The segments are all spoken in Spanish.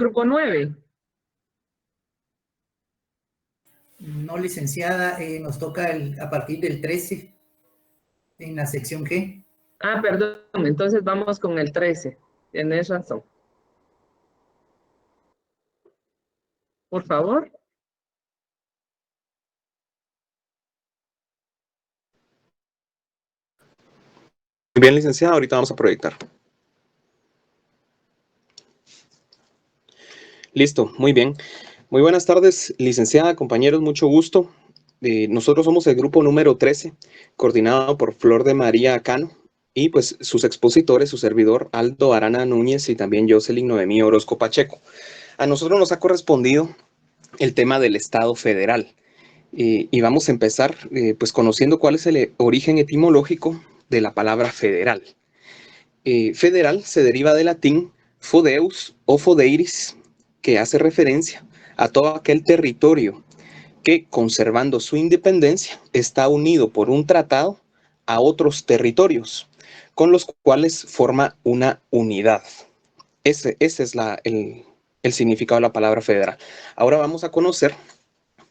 grupo 9. No, licenciada, nos toca a partir del 13, en la sección G. Ah, perdón, entonces vamos con el 13. Tienes razón. Por favor. Muy bien, licenciada, ahorita vamos a proyectar. Listo, muy bien. Muy buenas tardes, licenciada, compañeros, mucho gusto. Nosotros somos el grupo número 13, coordinado por Flor de María Cano, y pues sus expositores, su servidor Aldo Arana Núñez y también Jocelyn Noemí Orozco Pacheco. A nosotros nos ha correspondido el tema del Estado federal. Y vamos a empezar pues conociendo cuál es el origen etimológico de la palabra federal. Federal se deriva del latín fodeus o fodeiris, que hace referencia a todo aquel territorio que, conservando su independencia, está unido por un tratado a otros territorios, con los cuales forma una unidad. Ese es el significado de la palabra federal. Ahora vamos a conocer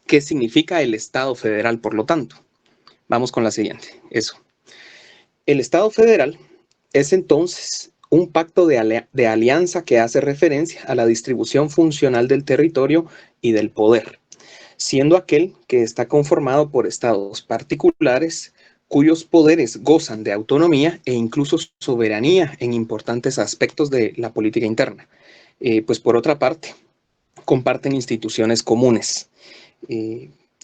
qué significa el Estado federal, por lo tanto. Vamos con la siguiente, eso. El Estado federal es entonces un pacto de alianza que hace referencia a la distribución funcional del territorio y del poder, siendo aquel que está conformado por estados particulares cuyos poderes gozan de autonomía e incluso soberanía en importantes aspectos de la política interna. Pues por otra parte, comparten instituciones comunes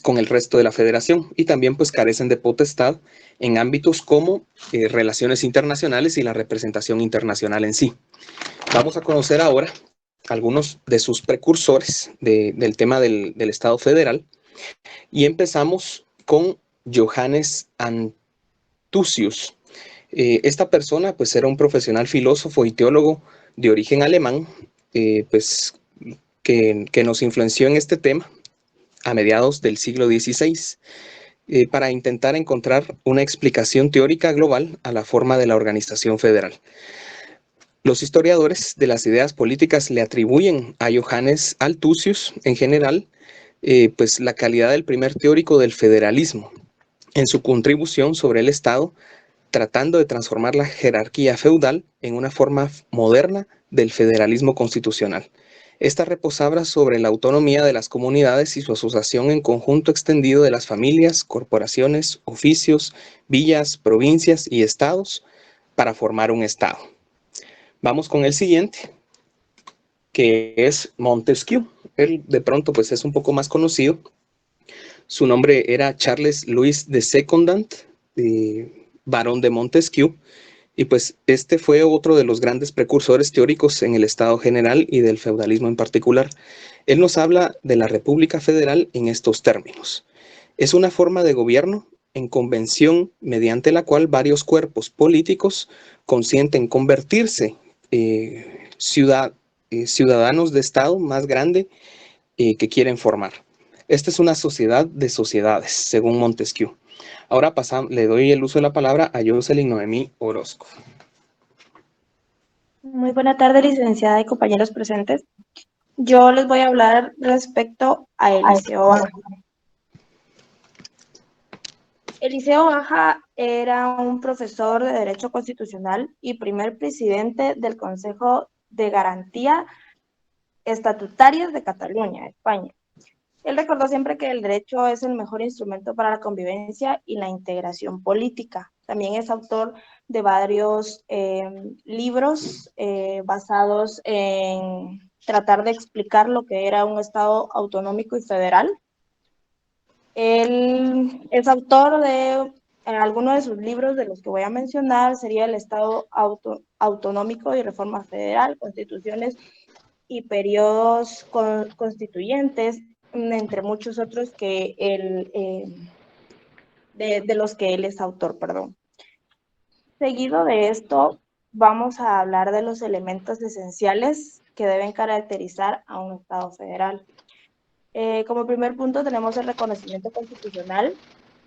con el resto de la federación y también pues carecen de potestad en ámbitos como relaciones internacionales y la representación internacional en sí. Vamos a conocer ahora algunos de sus precursores del tema del Estado federal y empezamos con Johannes Anthusius. Esta persona pues era un profesional filósofo y teólogo de origen alemán, pues que nos influenció en este tema a mediados del siglo XVI, para intentar encontrar una explicación teórica global a la forma de la organización federal. Los historiadores de las ideas políticas le atribuyen a Johannes Althusius, en general, pues la calidad del primer teórico del federalismo, en su contribución sobre el Estado, tratando de transformar la jerarquía feudal en una forma moderna del federalismo constitucional. Esta reposaba sobre la autonomía de las comunidades y su asociación en conjunto extendido de las familias, corporaciones, oficios, villas, provincias y estados para formar un estado. Vamos con el siguiente, que es Montesquieu. Él de pronto pues es un poco más conocido. Su nombre era Charles Louis de Secondant, barón de Montesquieu, y pues este fue otro de los grandes precursores teóricos en el Estado general y del feudalismo en particular. Él nos habla de la República Federal en estos términos. Es una forma de gobierno en convención mediante la cual varios cuerpos políticos consienten convertirse ciudadanos de Estado más grande que quieren formar. Esta es una sociedad de sociedades, según Montesquieu. Ahora le doy el uso de la palabra a Jocelyn Noemí Orozco. Muy buena tarde, licenciada y compañeros presentes. Yo les voy a hablar respecto a Eliseo Baja. Eliseo Baja era un profesor de Derecho Constitucional y primer presidente del Consejo de Garantía Estatutarias de Cataluña, España. Él recordó siempre que el derecho es el mejor instrumento para la convivencia y la integración política. También es autor de varios libros basados en tratar de explicar lo que era un Estado autonómico y federal. Él es autor de algunos de sus libros, de los que voy a mencionar, sería El Estado Autonómico y Reforma Federal, Constituciones y Periodos Constituyentes, entre muchos otros que él, de los que él es autor, perdón. Seguido de esto, vamos a hablar de los elementos esenciales que deben caracterizar a un Estado federal. Como primer punto tenemos el reconocimiento constitucional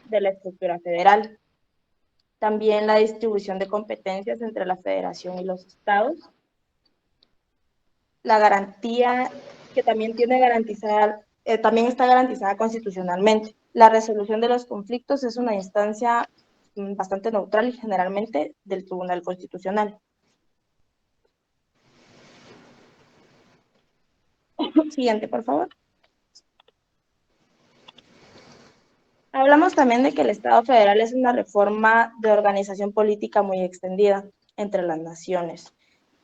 de la estructura federal. También la distribución de competencias entre la federación y los estados. la garantía que también tiene garantizada, también está garantizada constitucionalmente. La resolución de los conflictos es una instancia bastante neutral y generalmente del Tribunal Constitucional. Siguiente, por favor. Hablamos también de que el Estado federal es una reforma de organización política muy extendida entre las naciones.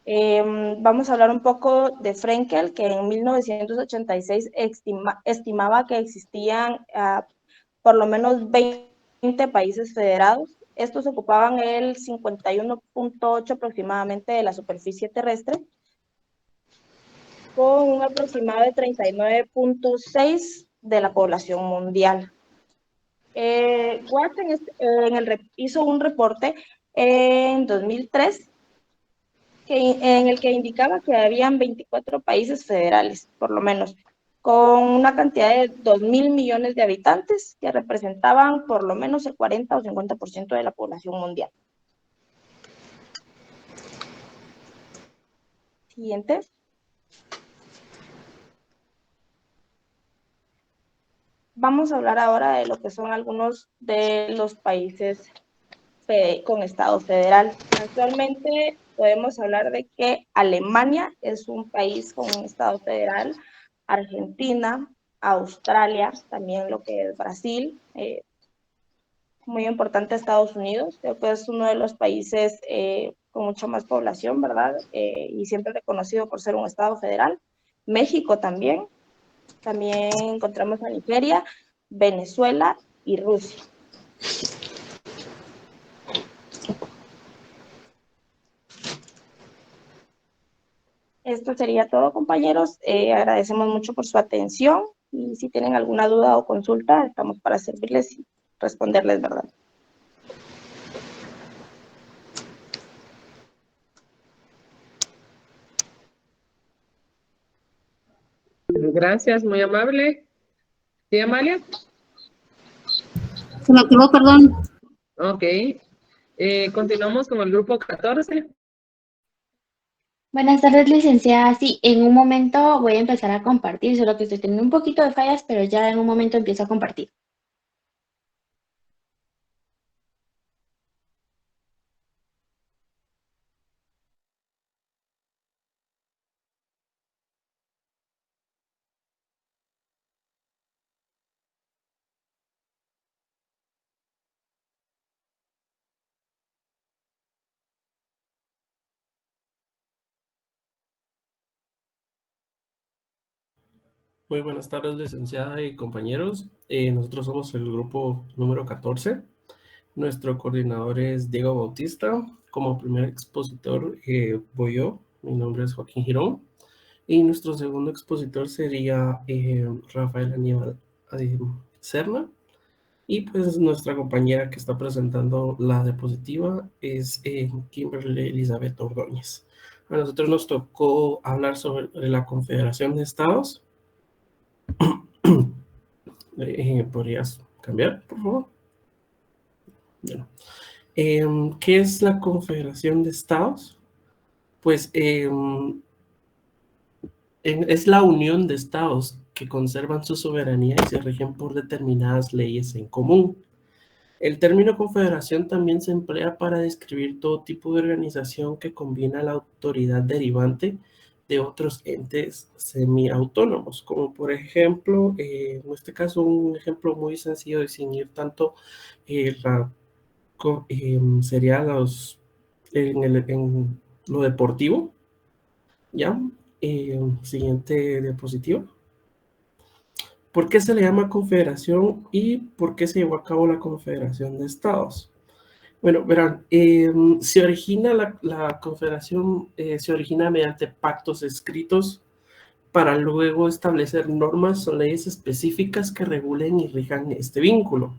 Vamos a hablar un poco de Frenkel, que en 1986 estimaba que existían por lo menos 20 países federados. Estos ocupaban el 51.8 aproximadamente de la superficie terrestre, con un aproximado de 39.6 de la población mundial. Watson hizo un reporte en 2003 en el que indicaba que habían 24 países federales, por lo menos, con una cantidad de 2.000 millones de habitantes que representaban por lo menos el 40 o 50% de la población mundial. Siguiente. Vamos a hablar ahora de lo que son algunos de los países con Estado federal. Actualmente podemos hablar de que Alemania es un país con un Estado federal, Argentina, Australia, también lo que es Brasil, muy importante Estados Unidos, creo que es uno de los países con mucha más población, ¿verdad? Y siempre reconocido por ser un Estado federal. México también encontramos a Nigeria, Venezuela y Rusia. Esto sería todo, compañeros. Agradecemos mucho por su atención y si tienen alguna duda o consulta, estamos para servirles y responderles, ¿verdad? Gracias, muy amable. ¿Sí, Amalia? Se me activó, perdón. Ok. Continuamos con el grupo 14. Buenas tardes, licenciada. Sí, en un momento voy a empezar a compartir, solo que estoy teniendo un poquito de fallas, pero ya en un momento empiezo a compartir. Muy buenas tardes, licenciada y compañeros. Nosotros somos el grupo número 14. Nuestro coordinador es Diego Bautista. Como primer expositor voy yo. Mi nombre es Joaquín Girón. Y nuestro segundo expositor sería Rafael Aníbal Serna. Y pues nuestra compañera que está presentando la diapositiva es Kimberly Elizabeth Ordóñez. A nosotros nos tocó hablar sobre la Confederación de Estados. ¿Podrías cambiar, por favor? Bueno. ¿Qué es la Confederación de Estados? Pues es la unión de estados que conservan su soberanía y se rigen por determinadas leyes en común. El término confederación también se emplea para describir todo tipo de organización que combina la autoridad derivante de otros entes semiautónomos, como por ejemplo, en este caso un ejemplo muy sencillo de sin ir tanto, sería en lo deportivo, ¿ya? Siguiente diapositiva. ¿Por qué se le llama confederación y por qué se llevó a cabo la Confederación de Estados? Bueno, verán, se origina la confederación, se origina mediante pactos escritos para luego establecer normas o leyes específicas que regulen y rijan este vínculo.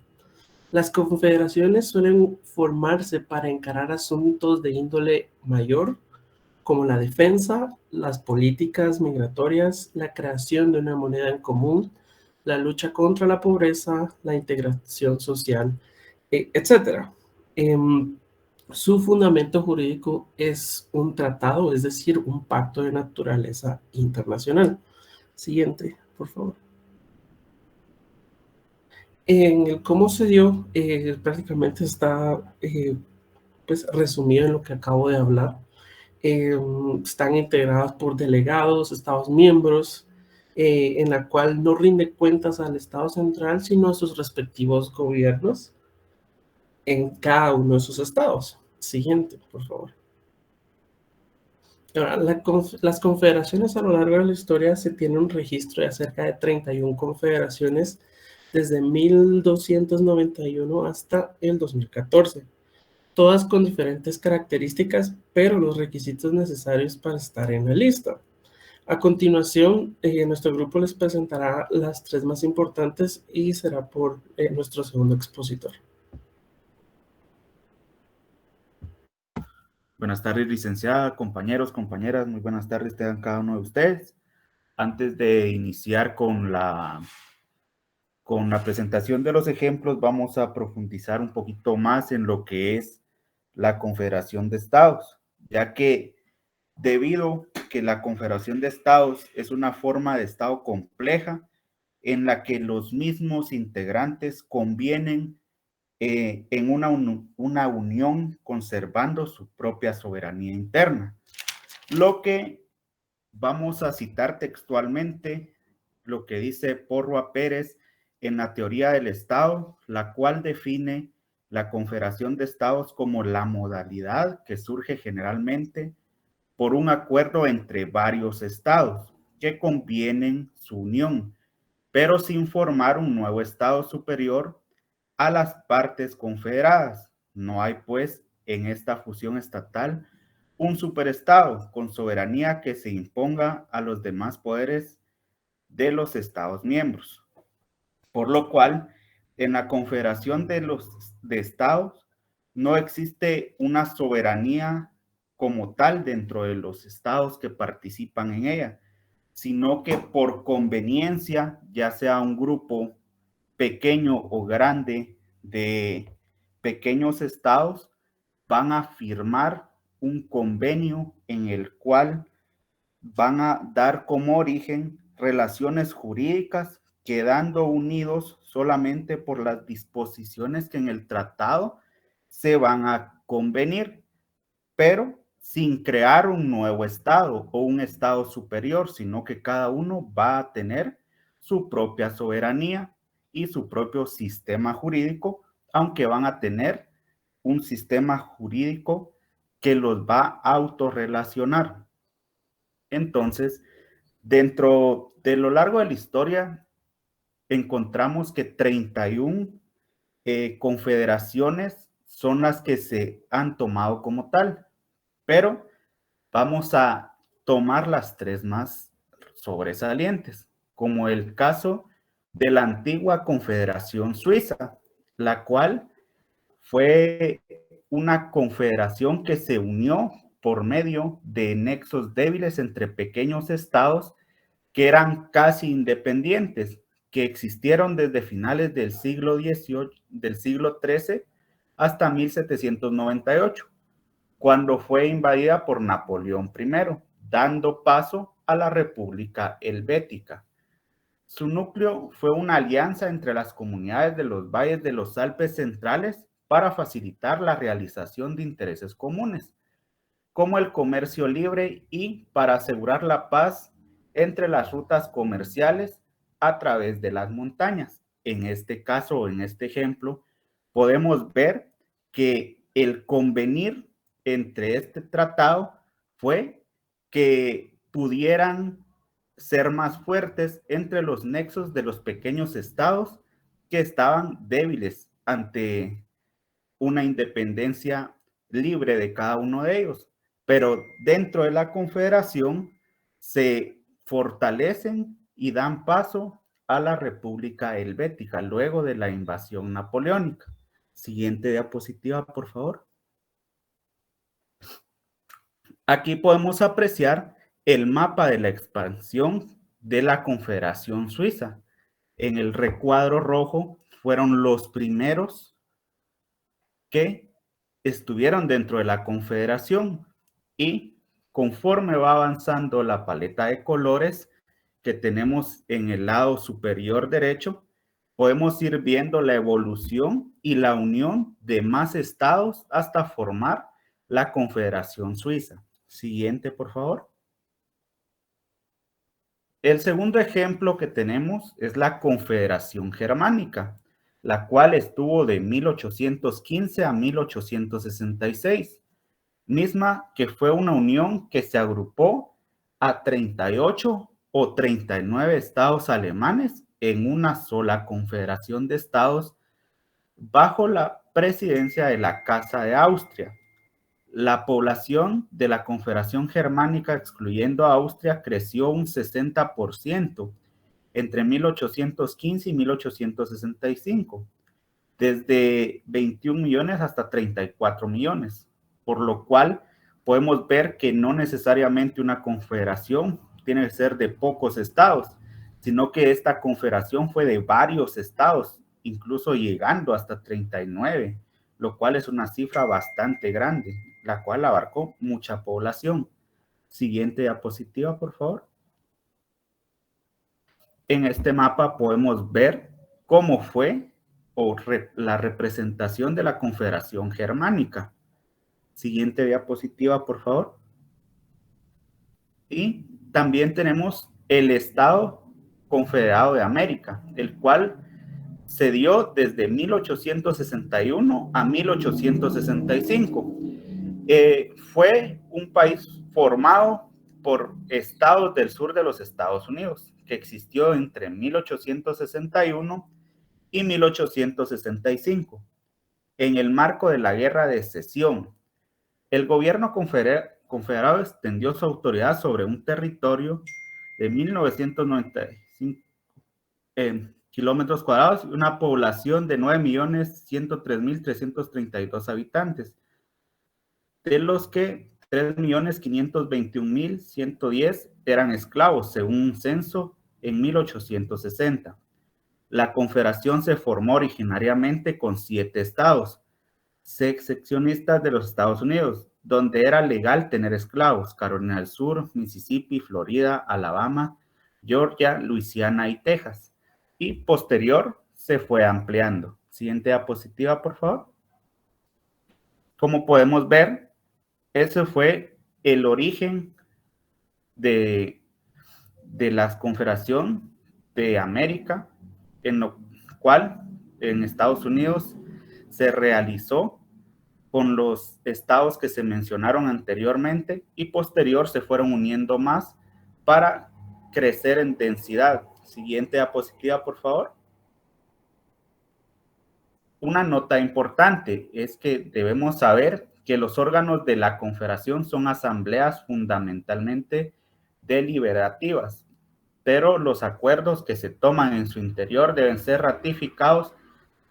Las confederaciones suelen formarse para encarar asuntos de índole mayor, como la defensa, las políticas migratorias, la creación de una moneda en común, la lucha contra la pobreza, la integración social, etc. Su fundamento jurídico es un tratado, es decir, un pacto de naturaleza internacional. Siguiente, por favor. En el cómo se dio, prácticamente está pues, resumido en lo que acabo de hablar. Están integradas por delegados, estados miembros, en la cual no rinde cuentas al Estado central, sino a sus respectivos gobiernos en cada uno de sus estados. Siguiente, por favor. Ahora, las confederaciones a lo largo de la historia se tiene un registro de cerca de 31 confederaciones desde 1291 hasta el 2014, todas con diferentes características, pero los requisitos necesarios para estar en la lista. A continuación, nuestro grupo les presentará las 3 más importantes y será por nuestro segundo expositor. Buenas tardes, licenciada, compañeros, compañeras, muy buenas tardes tengan cada uno de ustedes. Antes de iniciar con la presentación de los ejemplos, vamos a profundizar un poquito más en lo que es la Confederación de Estados, ya que debido que la Confederación de Estados es una forma de Estado compleja en la que los mismos integrantes convienen en una unión conservando su propia soberanía interna. Lo que vamos a citar textualmente, lo que dice Porrua Pérez en la teoría del Estado, la cual define la Confederación de Estados como la modalidad que surge generalmente por un acuerdo entre varios estados que convienen su unión, pero sin formar un nuevo estado superior a las partes confederadas. No hay, pues, en esta fusión estatal un superestado con soberanía que se imponga a los demás poderes de los estados miembros. Por lo cual, en la Confederación de Estados no existe una soberanía como tal dentro de los estados que participan en ella, sino que por conveniencia, ya sea un grupo pequeño o grande de pequeños estados, van a firmar un convenio en el cual van a dar como origen relaciones jurídicas, quedando unidos solamente por las disposiciones que en el tratado se van a convenir, pero sin crear un nuevo estado o un estado superior, sino que cada uno va a tener su propia soberanía y su propio sistema jurídico, aunque van a tener un sistema jurídico que los va a autorrelacionar. Entonces, dentro de lo largo de la historia, encontramos que 31 confederaciones son las que se han tomado como tal, pero vamos a tomar las 3 más sobresalientes, como el caso de la antigua Confederación Suiza, la cual fue una confederación que se unió por medio de nexos débiles entre pequeños estados que eran casi independientes, que existieron desde finales del siglo XIII hasta 1798, cuando fue invadida por Napoleón I, dando paso a la República Helvética. Su núcleo fue una alianza entre las comunidades de los valles de los Alpes centrales para facilitar la realización de intereses comunes, como el comercio libre y para asegurar la paz entre las rutas comerciales a través de las montañas. En este caso, en este ejemplo, podemos ver que el convenir entre este tratado fue que pudieran ser más fuertes entre los nexos de los pequeños estados que estaban débiles ante una independencia libre de cada uno de ellos. Pero dentro de la confederación se fortalecen y dan paso a la República Helvética luego de la invasión napoleónica. Siguiente diapositiva, por favor. Aquí podemos apreciar el mapa de la expansión de la Confederación Suiza. En el recuadro rojo fueron los primeros que estuvieron dentro de la Confederación y conforme va avanzando la paleta de colores que tenemos en el lado superior derecho, podemos ir viendo la evolución y la unión de más estados hasta formar la Confederación Suiza. Siguiente, por favor. El segundo ejemplo que tenemos es la Confederación Germánica, la cual estuvo de 1815 a 1866, misma que fue una unión que se agrupó a 38 o 39 estados alemanes en una sola confederación de estados bajo la presidencia de la Casa de Austria. La población de la Confederación Germánica, excluyendo a Austria, creció un 60% entre 1815 y 1865, desde 21 millones hasta 34 millones, por lo cual podemos ver que no necesariamente una confederación tiene que ser de pocos estados, sino que esta confederación fue de varios estados, incluso llegando hasta 39, lo cual es una cifra bastante grande, la cual abarcó mucha población. Siguiente diapositiva, por favor. En este mapa podemos ver cómo fue la representación de la Confederación Germánica. Siguiente diapositiva, por favor. Y también tenemos el Estado Confederado de América, el cual se dio desde 1861 a 1865. Fue un país formado por estados del sur de los Estados Unidos, que existió entre 1861 y 1865. En el marco de la Guerra de Secesión, el gobierno confederado extendió su autoridad sobre un territorio de 1995 kilómetros cuadrados y una población de 9.103.332 habitantes, de los que 3.521.110 eran esclavos, según un censo en 1860. La Confederación se formó originariamente con 7 estados seccionistas de los Estados Unidos, donde era legal tener esclavos: Carolina del Sur, Mississippi, Florida, Alabama, Georgia, Luisiana y Texas. Y posterior se fue ampliando. Siguiente diapositiva, por favor. Como podemos ver, ese fue el origen de la Confederación de América, en lo cual en Estados Unidos se realizó con los estados que se mencionaron anteriormente y posterior se fueron uniendo más para crecer en densidad. Siguiente diapositiva, por favor. Una nota importante es que debemos saber que los órganos de la Confederación son asambleas fundamentalmente deliberativas, pero los acuerdos que se toman en su interior deben ser ratificados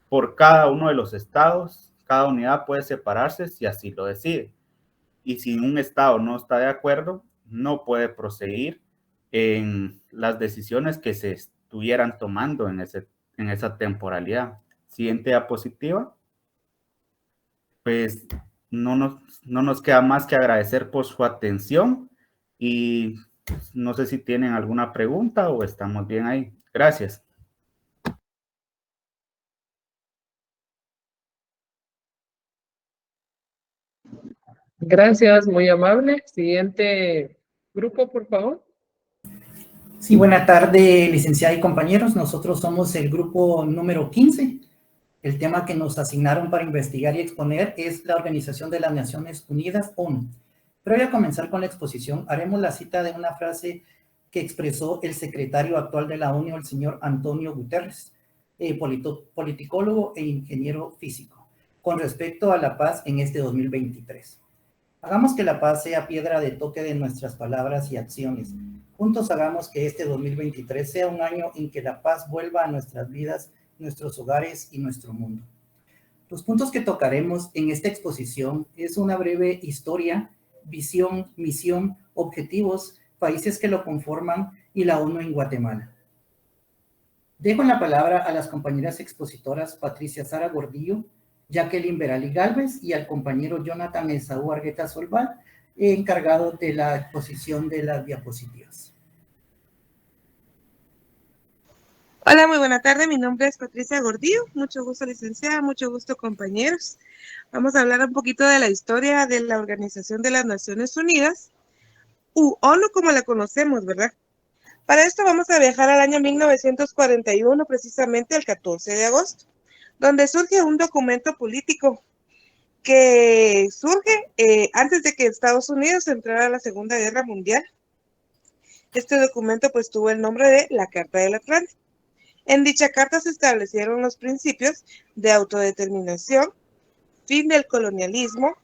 por cada uno de los estados. Cada unidad puede separarse si así lo decide. Y si un estado no está de acuerdo, no puede proseguir en las decisiones que se estuvieran tomando en esa temporalidad. Siguiente diapositiva. Pues no nos queda más que agradecer por su atención y no sé si tienen alguna pregunta o estamos bien ahí. Gracias. Gracias, muy amable. Siguiente grupo, por favor. Sí, buena tarde, licenciada y compañeros. Nosotros somos el grupo número 15. El tema que nos asignaron para investigar y exponer es la Organización de las Naciones Unidas, ONU. Previo a comenzar con la exposición, haremos la cita de una frase que expresó el secretario actual de la ONU, el señor Antonio Guterres, politicólogo e ingeniero físico, con respecto a la paz en este 2023. Hagamos que la paz sea piedra de toque de nuestras palabras y acciones. Juntos hagamos que este 2023 sea un año en que la paz vuelva a nuestras vidas, nuestros hogares y nuestro mundo. Los puntos que tocaremos en esta exposición es una breve historia, visión, misión, objetivos, países que lo conforman y la ONU en Guatemala. Dejo la palabra a las compañeras expositoras Patricia Sara Gordillo, Jacqueline Berali Galvez, y al compañero Jonathan Esaú Argueta Solval, encargado de la exposición de las diapositivas. Hola, muy buena tarde. Mi nombre es Patricia Gordillo. Mucho gusto, licenciada. Mucho gusto, compañeros. Vamos a hablar un poquito de la historia de la Organización de las Naciones Unidas, ONU como la conocemos, ¿verdad? Para esto vamos a viajar al año 1941, precisamente el 14 de agosto, donde surge un documento político que surge antes de que Estados Unidos entrara a la Segunda Guerra Mundial. Este documento pues tuvo el nombre de la Carta del Atlántico. En dicha carta se establecieron los principios de autodeterminación, fin del colonialismo,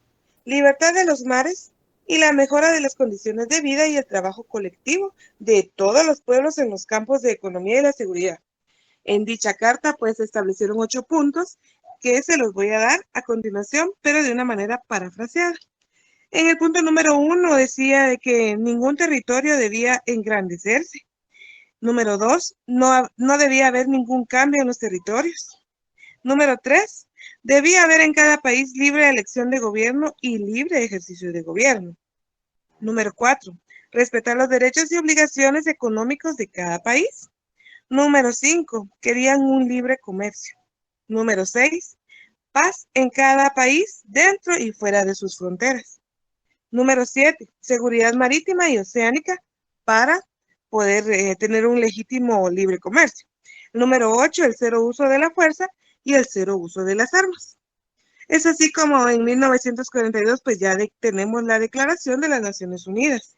libertad de los mares y la mejora de las condiciones de vida y el trabajo colectivo de todos los pueblos en los campos de economía y la seguridad. En dicha carta pues se establecieron 8 puntos que se los voy a dar a continuación, pero de una manera parafraseada. En el punto número 1 decía de que ningún territorio debía engrandecerse. Número 2, no debía haber ningún cambio en los territorios. Número 3, debía haber en cada país libre elección de gobierno y libre ejercicio de gobierno. Número 4, respetar los derechos y obligaciones económicos de cada país. Número 5, querían un libre comercio. Número 6, paz en cada país dentro y fuera de sus fronteras. Número 7, seguridad marítima y oceánica para poder tener un legítimo libre comercio. Número 8, el cero uso de la fuerza y el cero uso de las armas. Es así como en 1942 pues ya tenemos la Declaración de las Naciones Unidas.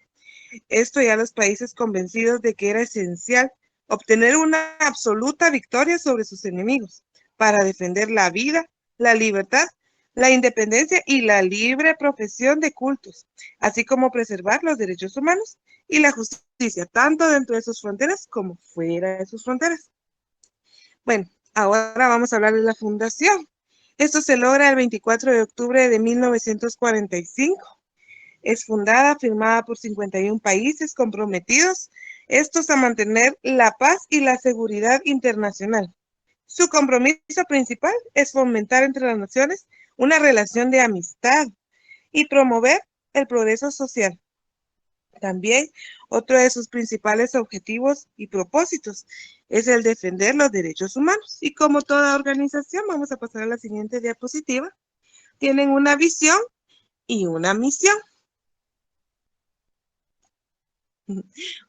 Esto ya los países convencidos de que era esencial obtener una absoluta victoria sobre sus enemigos para defender la vida, la libertad, la independencia y la libre profesión de cultos, así como preservar los derechos humanos y la justicia, tanto dentro de sus fronteras como fuera de sus fronteras. Bueno, ahora vamos a hablar de la fundación. Esto se logra el 24 de octubre de 1945. Es fundada, firmada por 51 países comprometidos, estos a mantener la paz y la seguridad internacional. Su compromiso principal es fomentar entre las naciones una relación de amistad y promover el progreso social. También otro de sus principales objetivos y propósitos es el defender los derechos humanos. Y como toda organización, vamos a pasar a la siguiente diapositiva, tienen una visión y una misión.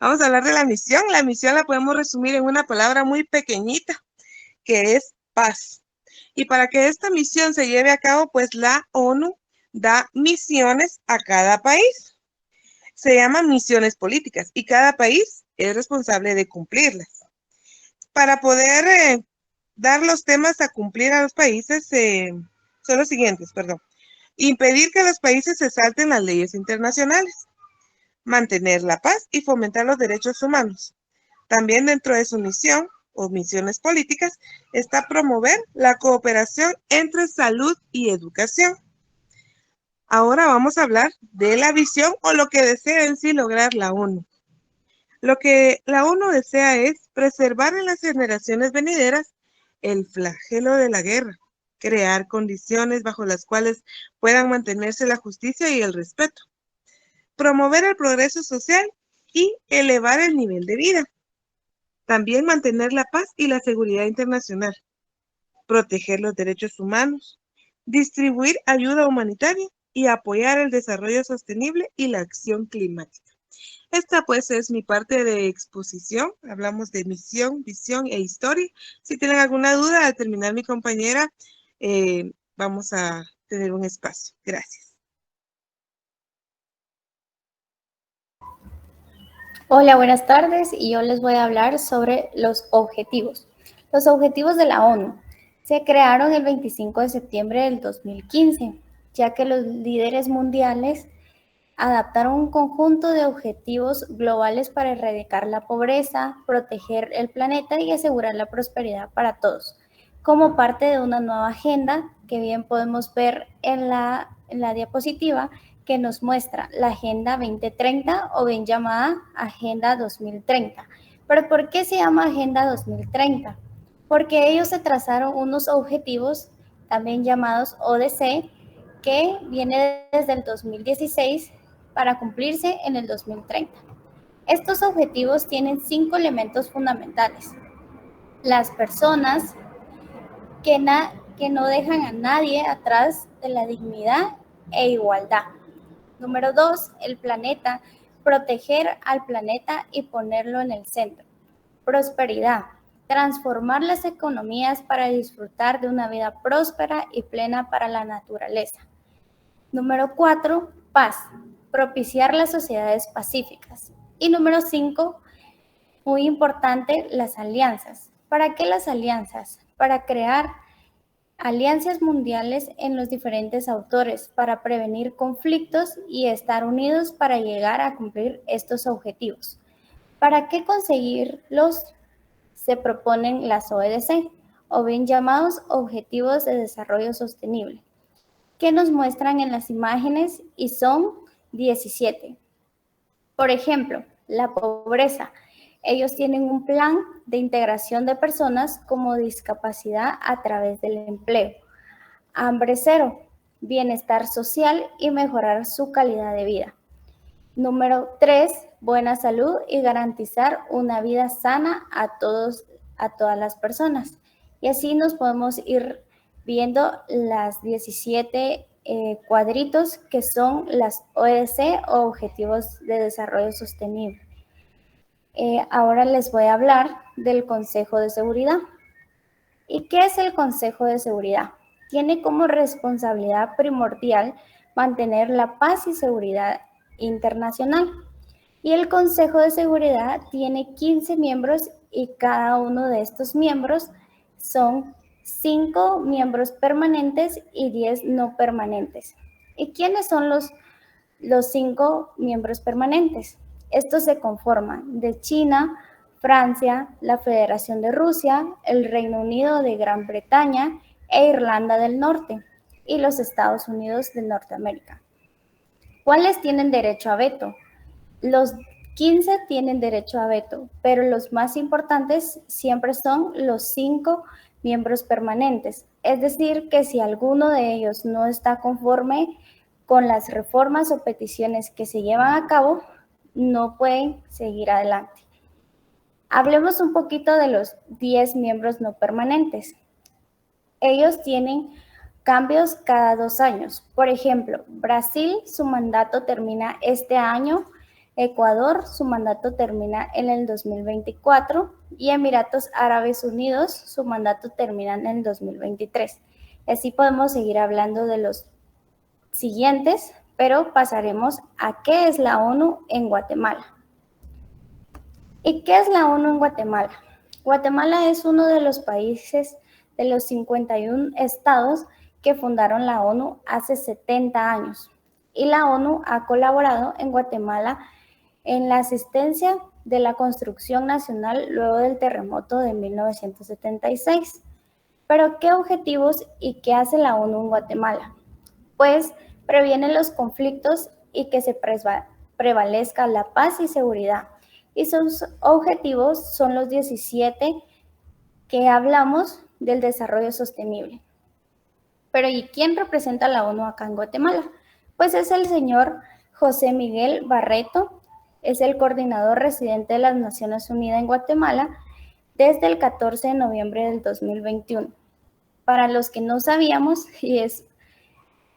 Vamos a hablar de la misión. La misión la podemos resumir en una palabra muy pequeñita, que es paz. Y para que esta misión se lleve a cabo, pues la ONU da misiones a cada país. Se llaman misiones políticas y cada país es responsable de cumplirlas. Para poder dar los temas a cumplir a los países son los siguientes, impedir que los países se salten las leyes internacionales, mantener la paz y fomentar los derechos humanos. También dentro de su misión o misiones políticas está promover la cooperación entre salud y educación. Ahora vamos a hablar de la visión o lo que desea en sí lograr la ONU. Lo que la ONU desea es preservar en las generaciones venideras el flagelo de la guerra, crear condiciones bajo las cuales puedan mantenerse la justicia y el respeto, promover el progreso social y elevar el nivel de vida. También mantener la paz y la seguridad internacional, proteger los derechos humanos, distribuir ayuda humanitaria y apoyar el desarrollo sostenible y la acción climática. Esta pues es mi parte de exposición. Hablamos de misión, visión e historia. Si tienen alguna duda al terminar mi compañera, vamos a tener un espacio. Gracias. Hola, buenas tardes, y yo les voy a hablar sobre los objetivos. Los objetivos de la ONU se crearon el 25 de septiembre del 2015, ya que los líderes mundiales adaptaron un conjunto de objetivos globales para erradicar la pobreza, proteger el planeta y asegurar la prosperidad para todos, como parte de una nueva agenda que bien podemos ver en la diapositiva, que nos muestra la Agenda 2030 o bien llamada Agenda 2030. ¿Pero por qué se llama Agenda 2030? Porque ellos se trazaron unos objetivos también llamados ODC, que viene desde el 2016 para cumplirse en el 2030. Estos objetivos tienen 5 elementos fundamentales. Las personas que no dejan a nadie atrás de la dignidad e igualdad. Número 2, el planeta, proteger al planeta y ponerlo en el centro. Prosperidad, transformar las economías para disfrutar de una vida próspera y plena para la naturaleza. Número 4, paz, propiciar las sociedades pacíficas. Y número 5, muy importante, las alianzas. ¿Para qué las alianzas? Para crear alianzas mundiales en los diferentes autores, para prevenir conflictos y estar unidos para llegar a cumplir estos objetivos. ¿Para qué conseguirlos? Se proponen las ODC, o bien llamados Objetivos de Desarrollo Sostenible, que nos muestran en las imágenes y son 17. Por ejemplo, la pobreza. Ellos tienen un plan de integración de personas con discapacidad a través del empleo. Hambre cero, bienestar social y mejorar su calidad de vida. Número 3, buena salud y garantizar una vida sana a todas las personas. Y así nos podemos ir viendo las 17 cuadritos que son las ODC o Objetivos de Desarrollo Sostenible. Ahora les voy a hablar del Consejo de Seguridad. ¿Y qué es el Consejo de Seguridad? Tiene como responsabilidad primordial mantener la paz y seguridad internacional. Y el Consejo de Seguridad tiene 15 miembros y cada uno de estos miembros son 5 miembros permanentes y 10 no permanentes. ¿Y quiénes son los 5 miembros permanentes? Estos se conforman de China, Francia, la Federación de Rusia, el Reino Unido de Gran Bretaña e Irlanda del Norte y los Estados Unidos de Norteamérica. ¿Cuáles tienen derecho a veto? Los 15 tienen derecho a veto, pero los más importantes siempre son los 5 miembros permanentes. Es decir, que si alguno de ellos no está conforme con las reformas o peticiones que se llevan a cabo, no pueden seguir adelante. Hablemos un poquito de los 10 miembros no permanentes. Ellos tienen cambios cada 2 años. Por ejemplo, Brasil, su mandato termina este año. Ecuador, su mandato termina en el 2024 y Emiratos Árabes Unidos, su mandato termina en el 2023. Así podemos seguir hablando de los siguientes, pero pasaremos a qué es la ONU en Guatemala. ¿Y qué es la ONU en Guatemala? Guatemala es uno de los países de los 51 estados que fundaron la ONU hace 70 años. Y la ONU ha colaborado en Guatemala en la asistencia de la construcción nacional luego del terremoto de 1976. Pero, ¿qué objetivos y qué hace la ONU en Guatemala? Pues previene los conflictos y que se prevalezca la paz y seguridad. Y sus objetivos son los 17 que hablamos del desarrollo sostenible. Pero, ¿y quién representa a la ONU acá en Guatemala? Pues es el señor José Miguel Barreto, es el coordinador residente de las Naciones Unidas en Guatemala desde el 14 de noviembre del 2021. Para los que no sabíamos,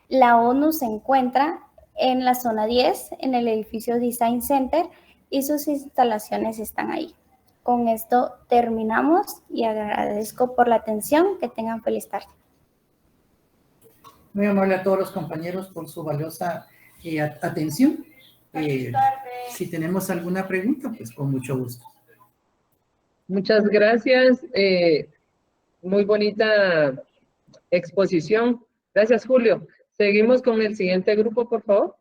la ONU se encuentra en la zona 10, en el edificio Design Center, y sus instalaciones están ahí. Con esto terminamos y agradezco por la atención. Que tengan feliz tarde. Muy amable a todos los compañeros por su valiosa atención. Si tenemos alguna pregunta, pues con mucho gusto. Muchas gracias. Muy bonita exposición. Gracias, Julio. Seguimos con el siguiente grupo, por favor.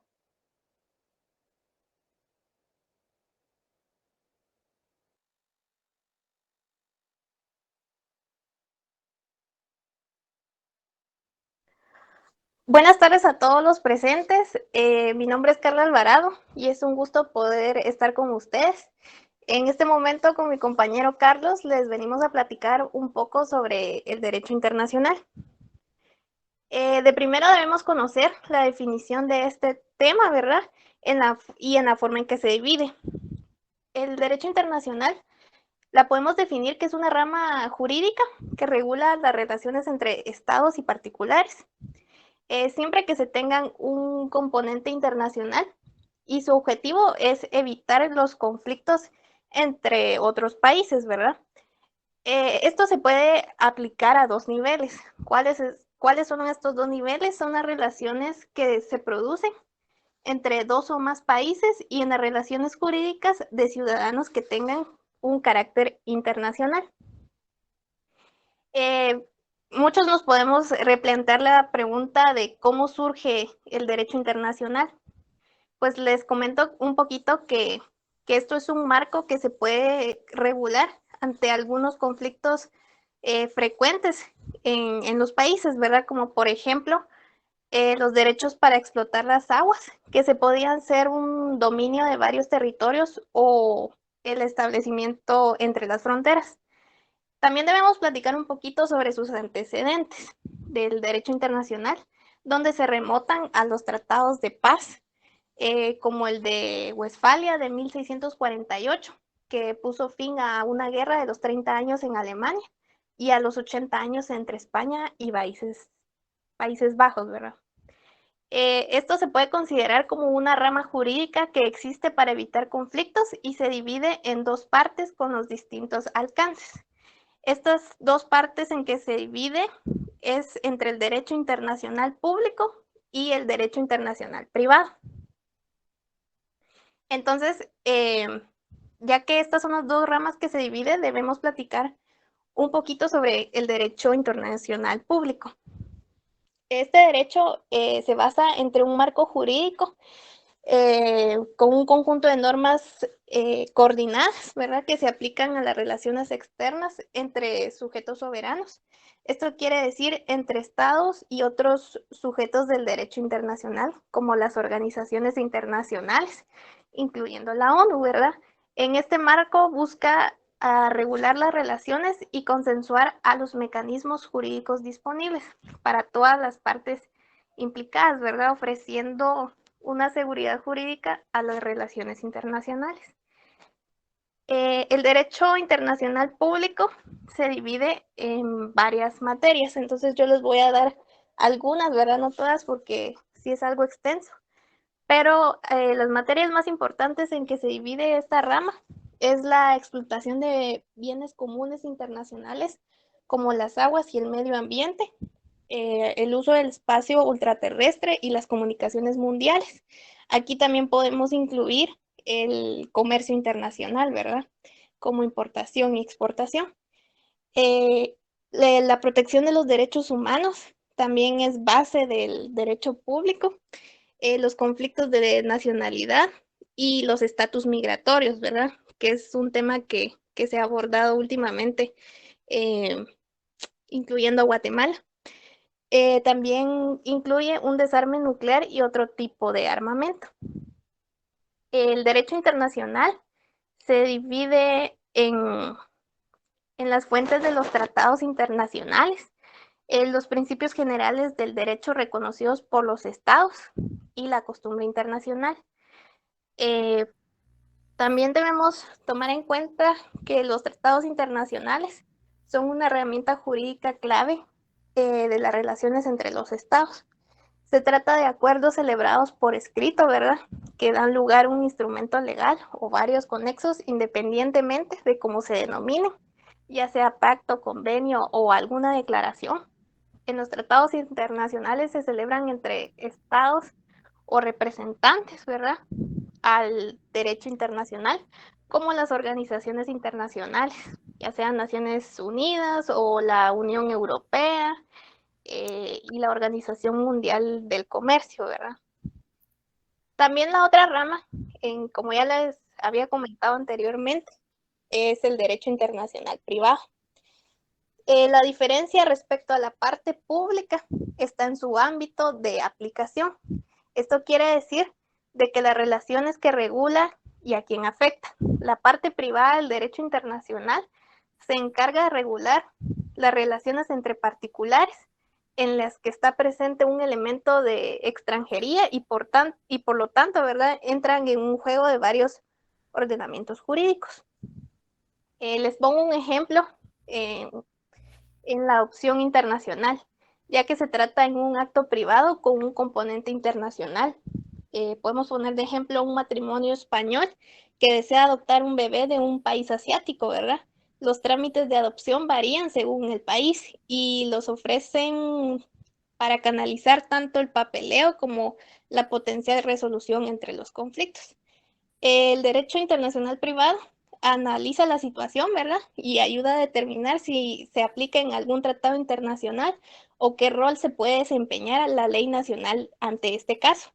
Buenas tardes a todos los presentes. Mi nombre es Carla Alvarado y es un gusto poder estar con ustedes. En este momento, con mi compañero Carlos, les venimos a platicar un poco sobre el derecho internacional. De primero debemos conocer la definición de este tema, ¿verdad? Y en la forma en que se divide. El derecho internacional la podemos definir que es una rama jurídica que regula las relaciones entre estados y particulares, siempre que se tengan un componente internacional, y su objetivo es evitar los conflictos entre otros países, ¿verdad? Esto se puede aplicar a dos niveles. ¿Cuáles son estos dos niveles? Son las relaciones que se producen entre dos o más países y en las relaciones jurídicas de ciudadanos que tengan un carácter internacional. Muchos nos podemos replantear la pregunta de cómo surge el derecho internacional. Pues les comento un poquito que esto es un marco que se puede regular ante algunos conflictos frecuentes en los países, ¿verdad? Como por ejemplo, los derechos para explotar las aguas, que se podían ser un dominio de varios territorios o el establecimiento entre las fronteras. También debemos platicar un poquito sobre sus antecedentes del derecho internacional, donde se remontan a los tratados de paz, como el de Westfalia de 1648, que puso fin a una guerra de los 30 años en Alemania y a los 80 años entre España y Países Bajos, ¿verdad? Esto se puede considerar como una rama jurídica que existe para evitar conflictos y se divide en dos partes con los distintos alcances. Estas dos partes en que se divide es entre el derecho internacional público y el derecho internacional privado. Entonces, ya que estas son las dos ramas que se dividen, debemos platicar un poquito sobre el derecho internacional público. Este derecho se basa entre un marco jurídico con un conjunto de normas coordinadas, ¿verdad? Que se aplican a las relaciones externas entre sujetos soberanos. Esto quiere decir entre estados y otros sujetos del derecho internacional, como las organizaciones internacionales, incluyendo la ONU, ¿verdad? En este marco busca regular las relaciones y consensuar a los mecanismos jurídicos disponibles para todas las partes implicadas, ¿verdad? Ofreciendo una seguridad jurídica a las relaciones internacionales. El derecho internacional público se divide en varias materias, entonces yo les voy a dar algunas, ¿verdad? No todas porque sí es algo extenso, pero las materias más importantes en que se divide esta rama es la explotación de bienes comunes internacionales como las aguas y el medio ambiente, el uso del espacio ultraterrestre y las comunicaciones mundiales. Aquí también podemos incluir el comercio internacional, ¿verdad? Como importación y exportación. La protección de los derechos humanos también es base del derecho público. Los conflictos de nacionalidad y los estatus migratorios, ¿verdad? Que es un tema que se ha abordado últimamente, incluyendo a Guatemala. También incluye un desarme nuclear y otro tipo de armamento. El derecho internacional se divide en las fuentes de los tratados internacionales, los principios generales del derecho reconocidos por los estados y la costumbre internacional. También debemos tomar en cuenta que los tratados internacionales son una herramienta jurídica clave de las relaciones entre los estados. Se trata de acuerdos celebrados por escrito, ¿verdad? Que dan lugar a un instrumento legal o varios conexos independientemente de cómo se denominen, ya sea pacto, convenio o alguna declaración. En los tratados internacionales se celebran entre estados o representantes, ¿verdad? Al derecho internacional, como las organizaciones internacionales, ya sean Naciones Unidas o la Unión Europea y la Organización Mundial del Comercio, ¿verdad? También la otra rama, como ya les había comentado anteriormente, es el derecho internacional privado. La diferencia respecto a la parte pública está en su ámbito de aplicación. Esto quiere decir de que las relaciones que regula y a quién afecta. La parte privada del derecho internacional se encarga de regular las relaciones entre particulares en las que está presente un elemento de extranjería y por lo tanto, ¿verdad?, entran en un juego de varios ordenamientos jurídicos. Les pongo un ejemplo en la adopción internacional, ya que se trata en un acto privado con un componente internacional. Podemos poner de ejemplo un matrimonio español que desea adoptar un bebé de un país asiático, ¿verdad? Los trámites de adopción varían según el país y los ofrecen para canalizar tanto el papeleo como la potencial resolución entre los conflictos. El derecho internacional privado analiza la situación, ¿verdad? Y ayuda a determinar si se aplica en algún tratado internacional o qué rol se puede desempeñar a la ley nacional ante este caso.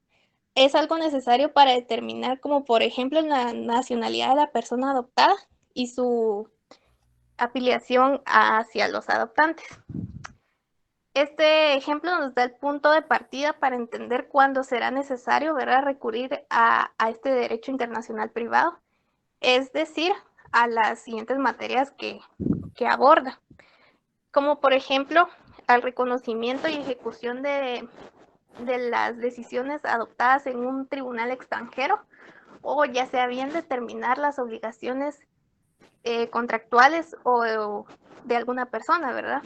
Es algo necesario para determinar, como por ejemplo, la nacionalidad de la persona adoptada y su afiliación hacia los adoptantes. Este ejemplo nos da el punto de partida para entender cuándo será necesario, ¿verdad?, recurrir a este derecho internacional privado, es decir, a las siguientes materias que aborda, como por ejemplo al reconocimiento y ejecución de las decisiones adoptadas en un tribunal extranjero, o ya sea bien determinar las obligaciones contractuales o de alguna persona, ¿verdad?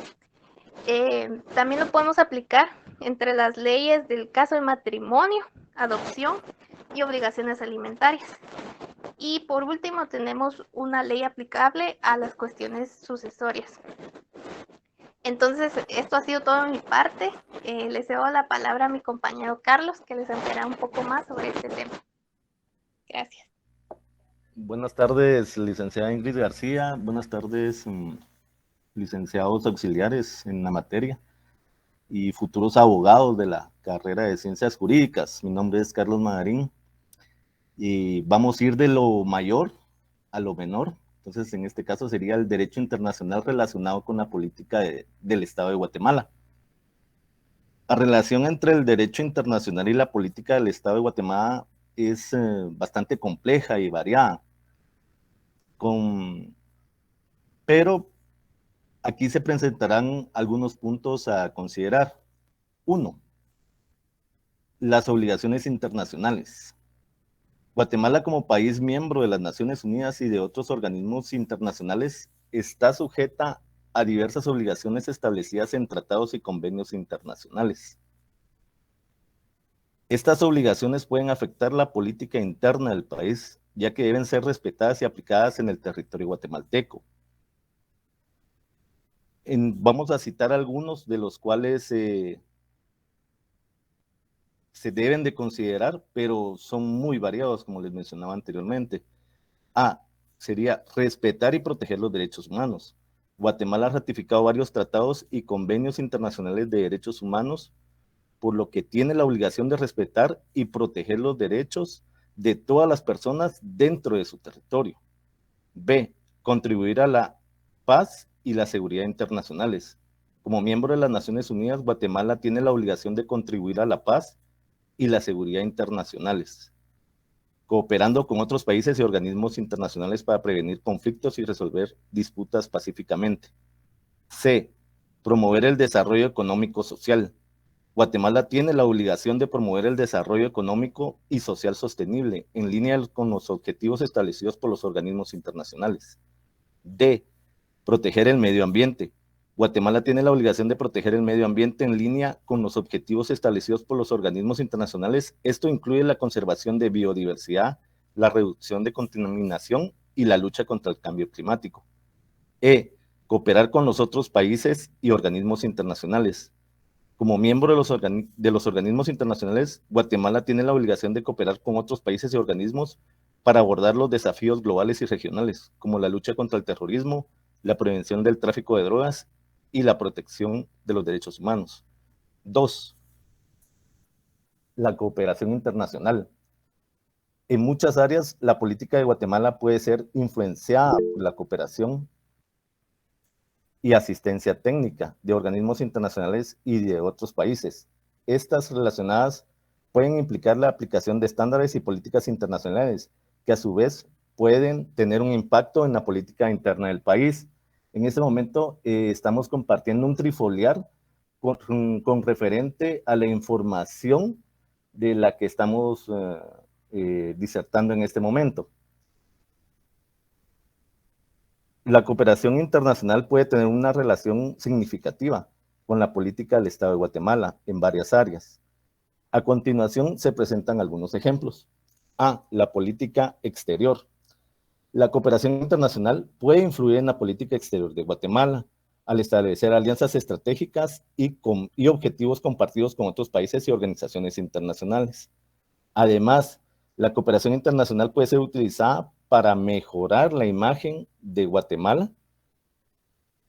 También lo podemos aplicar entre las leyes del caso de matrimonio, adopción y obligaciones alimentarias. Y por último tenemos una ley aplicable a las cuestiones sucesorias. Entonces, esto ha sido todo de mi parte. Les cedo la palabra a mi compañero Carlos, que les ampliará un poco más sobre este tema. Gracias. Buenas tardes, licenciada Ingrid García. Buenas tardes, licenciados auxiliares en la materia y futuros abogados de la carrera de Ciencias Jurídicas. Mi nombre es Carlos Magarín y vamos a ir de lo mayor a lo menor. Entonces, en este caso sería el derecho internacional relacionado con la política del Estado de Guatemala. La relación entre el derecho internacional y la política del Estado de Guatemala es bastante compleja y variada. Pero aquí se presentarán algunos puntos a considerar. 1. Las obligaciones internacionales. Guatemala, como país miembro de las Naciones Unidas y de otros organismos internacionales, está sujeta a diversas obligaciones establecidas en tratados y convenios internacionales. Estas obligaciones pueden afectar la política interna del país, ya que deben ser respetadas y aplicadas en el territorio guatemalteco. Vamos a citar algunos de los cuales se deben de considerar, pero son muy variados, como les mencionaba anteriormente. A, sería respetar y proteger los derechos humanos. Guatemala ha ratificado varios tratados y convenios internacionales de derechos humanos, por lo que tiene la obligación de respetar y proteger los derechos de todas las personas dentro de su territorio. B, contribuir a la paz y la seguridad internacionales. Como miembro de las Naciones Unidas, Guatemala tiene la obligación de contribuir a la paz y la seguridad internacionales, cooperando con otros países y organismos internacionales para prevenir conflictos y resolver disputas pacíficamente. C, promover el desarrollo económico social. Guatemala tiene la obligación de promover el desarrollo económico y social sostenible, en línea con los objetivos establecidos por los organismos internacionales. D, proteger el medio ambiente. Guatemala tiene la obligación de proteger el medio ambiente en línea con los objetivos establecidos por los organismos internacionales. Esto incluye la conservación de biodiversidad, la reducción de contaminación y la lucha contra el cambio climático. E, cooperar con los otros países y organismos internacionales. Como miembro de los organismos internacionales, Guatemala tiene la obligación de cooperar con otros países y organismos para abordar los desafíos globales y regionales, como la lucha contra el terrorismo, la prevención del tráfico de drogas y la protección de los derechos humanos. 2. La cooperación internacional. En muchas áreas, la política de Guatemala puede ser influenciada por la cooperación y asistencia técnica de organismos internacionales y de otros países. Estas relacionadas pueden implicar la aplicación de estándares y políticas internacionales, que a su vez pueden tener un impacto en la política interna del país. En este momento estamos compartiendo un trifoliar con referente a la información de la que estamos disertando en este momento. La cooperación internacional puede tener una relación significativa con la política del Estado de Guatemala en varias áreas. A continuación se presentan algunos ejemplos. A. La política exterior. La cooperación internacional puede influir en la política exterior de Guatemala al establecer alianzas estratégicas y objetivos compartidos con otros países y organizaciones internacionales. Además, la cooperación internacional puede ser utilizada para mejorar la imagen de Guatemala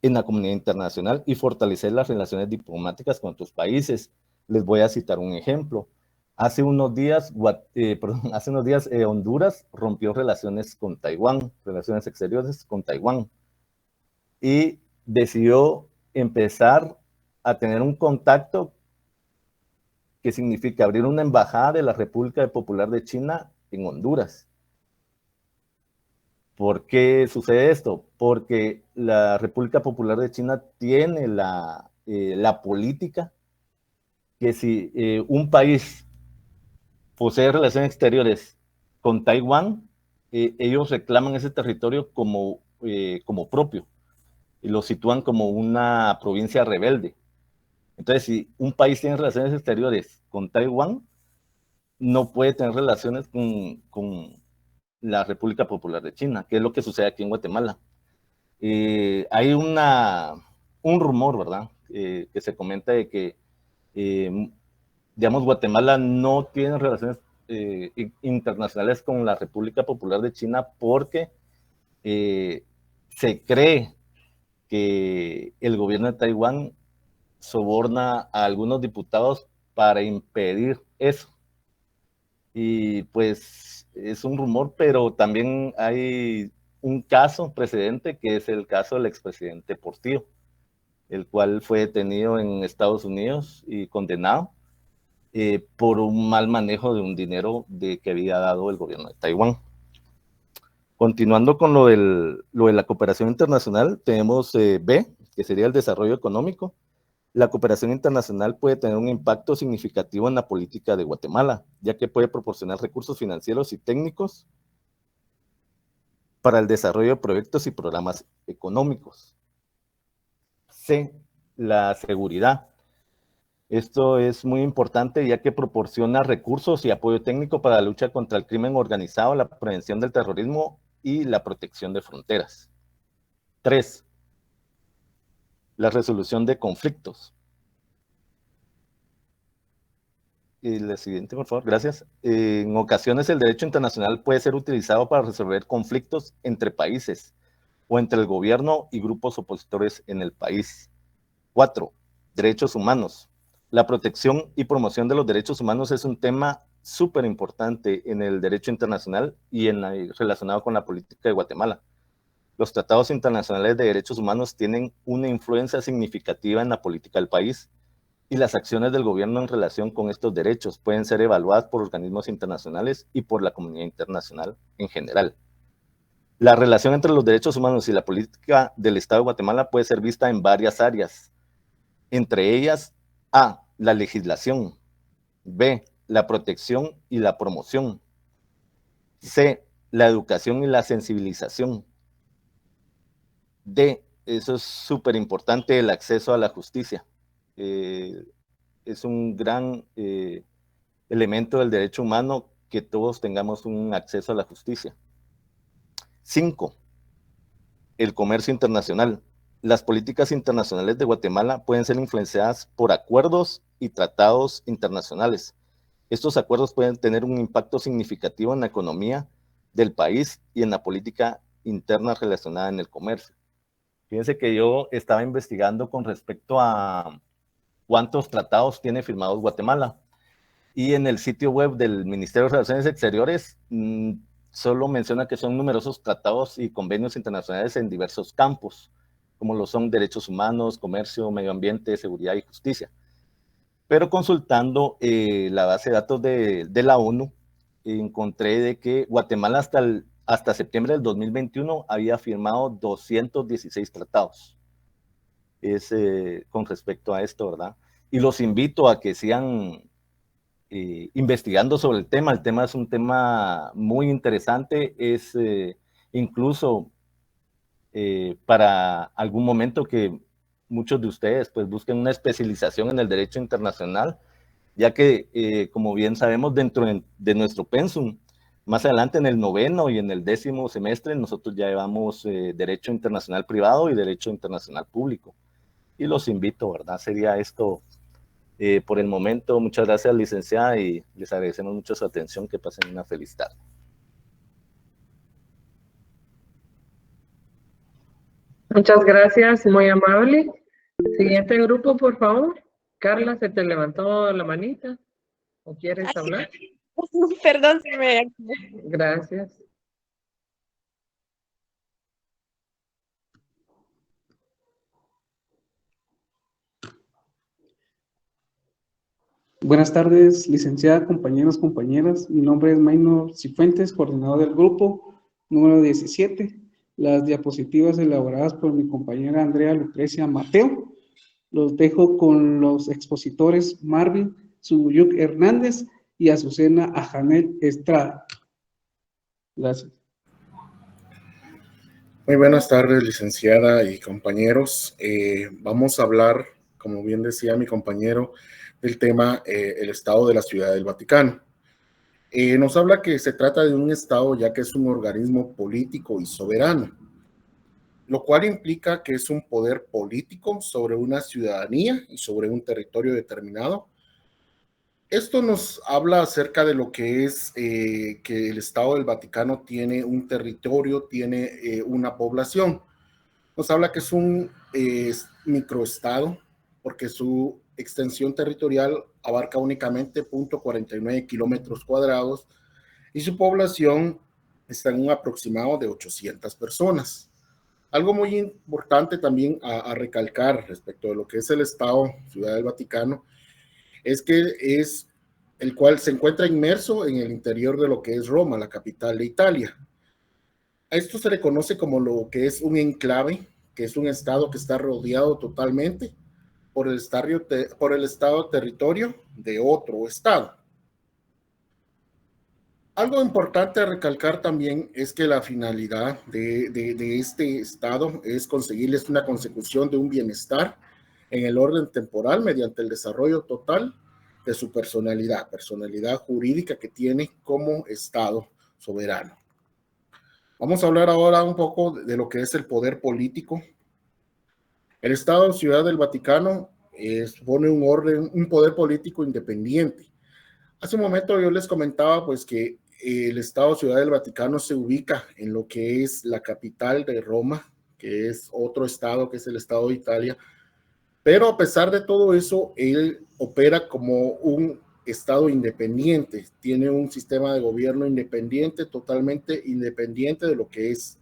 en la comunidad internacional y fortalecer las relaciones diplomáticas con otros países. Les voy a citar un ejemplo. Hace unos días Honduras rompió relaciones con Taiwán, relaciones exteriores con Taiwán, y decidió empezar a tener un contacto que significa abrir una embajada de la República Popular de China en Honduras. ¿Por qué sucede esto? Porque la República Popular de China tiene la política que si un país posee relaciones exteriores con Taiwán, ellos reclaman ese territorio como propio y lo sitúan como una provincia rebelde. Entonces, si un país tiene relaciones exteriores con Taiwán, no puede tener relaciones con la República Popular de China, que es lo que sucede aquí en Guatemala. Hay un rumor, ¿verdad? Que se comenta de que, digamos, Guatemala no tiene relaciones internacionales con la República Popular de China porque se cree que el gobierno de Taiwán soborna a algunos diputados para impedir eso. Y pues es un rumor, pero también hay un caso precedente que es el caso del expresidente Portillo, el cual fue detenido en Estados Unidos y condenado por un mal manejo de un dinero que había dado el gobierno de Taiwán. Continuando con lo de la cooperación internacional, tenemos B, que sería el desarrollo económico. La cooperación internacional puede tener un impacto significativo en la política de Guatemala, ya que puede proporcionar recursos financieros y técnicos para el desarrollo de proyectos y programas económicos. C, la seguridad. Esto es muy importante ya que proporciona recursos y apoyo técnico para la lucha contra el crimen organizado, la prevención del terrorismo y la protección de fronteras. 3. La resolución de conflictos. Y la siguiente, por favor, gracias. En ocasiones el derecho internacional puede ser utilizado para resolver conflictos entre países o entre el gobierno y grupos opositores en el país. 4. Derechos humanos. La protección y promoción de los derechos humanos es un tema súper importante en el derecho internacional y relacionado con la política de Guatemala. Los tratados internacionales de derechos humanos tienen una influencia significativa en la política del país y las acciones del gobierno en relación con estos derechos pueden ser evaluadas por organismos internacionales y por la comunidad internacional en general. La relación entre los derechos humanos y la política del Estado de Guatemala puede ser vista en varias áreas, entre ellas A, la legislación, B, la protección y la promoción, C, la educación y la sensibilización, D, eso es súper importante, el acceso a la justicia. Es un gran elemento del derecho humano que todos tengamos un acceso a la justicia. 5, el comercio internacional. Las políticas internacionales de Guatemala pueden ser influenciadas por acuerdos y tratados internacionales. Estos acuerdos pueden tener un impacto significativo en la economía del país y en la política interna relacionada en el comercio. Fíjense que yo estaba investigando con respecto a cuántos tratados tiene firmados Guatemala. Y en el sitio web del Ministerio de Relaciones Exteriores solo menciona que son numerosos tratados y convenios internacionales en diversos campos, como lo son derechos humanos, comercio, medio ambiente, seguridad y justicia. Pero consultando la base de datos de la ONU, encontré de que Guatemala hasta septiembre del 2021 había firmado 216 tratados. Con respecto a esto, ¿verdad? y los invito a que sigan investigando sobre el tema. El tema es un tema muy interesante, es incluso para algún momento que muchos de ustedes pues busquen una especialización en el derecho internacional, ya que como bien sabemos dentro de nuestro pensum, más adelante en el 9º y en el 10º semestre nosotros ya llevamos derecho internacional privado y derecho internacional público, y los invito, ¿verdad? Sería esto por el momento. Muchas gracias, licenciada, y les agradecemos mucho su atención. Que pasen una feliz tarde. Muchas gracias, muy amable. Siguiente grupo, por favor. Carla, ¿se te levantó la manita? ¿O quieres hablar? Perdón, se me... Gracias. Buenas tardes, licenciada, compañeros, compañeras. Mi nombre es Maynor Cifuentes, coordinador del grupo número 17. Las diapositivas elaboradas por mi compañera Andrea Lucrecia Mateo. Los dejo con los expositores Marvin Zubuyuk Hernández y Azucena Ajanel Estrada. Gracias. Muy buenas tardes, licenciada y compañeros. Vamos a hablar, como bien decía mi compañero, del tema el Estado de la Ciudad del Vaticano. Nos habla que se trata de un Estado ya que es un organismo político y soberano, lo cual implica que es un poder político sobre una ciudadanía y sobre un territorio determinado. Esto nos habla acerca de lo que es que el Estado del Vaticano tiene un territorio, tiene una población. Nos habla que es un microestado porque su extensión territorial abarca únicamente 0.49 kilómetros cuadrados y su población está en un aproximado de 800 personas. Algo muy importante también a recalcar respecto de lo que es el Estado Ciudad del Vaticano es que es el cual se encuentra inmerso en el interior de lo que es Roma, la capital de Italia. A esto se le conoce como lo que es un enclave, que es un estado que está rodeado totalmente por el estado territorio de otro estado. Algo importante a recalcar también es que la finalidad de este estado es conseguirles una consecución de un bienestar en el orden temporal mediante el desarrollo total de su personalidad jurídica que tiene como Estado soberano. Vamos a hablar ahora un poco de lo que es el poder político. El Estado Ciudad del Vaticano supone un poder político independiente. Hace un momento yo les comentaba pues que el Estado Ciudad del Vaticano se ubica en lo que es la capital de Roma, que es otro estado, que es el Estado de Italia, pero a pesar de todo eso, él opera como un estado independiente, tiene un sistema de gobierno independiente, totalmente independiente de lo que es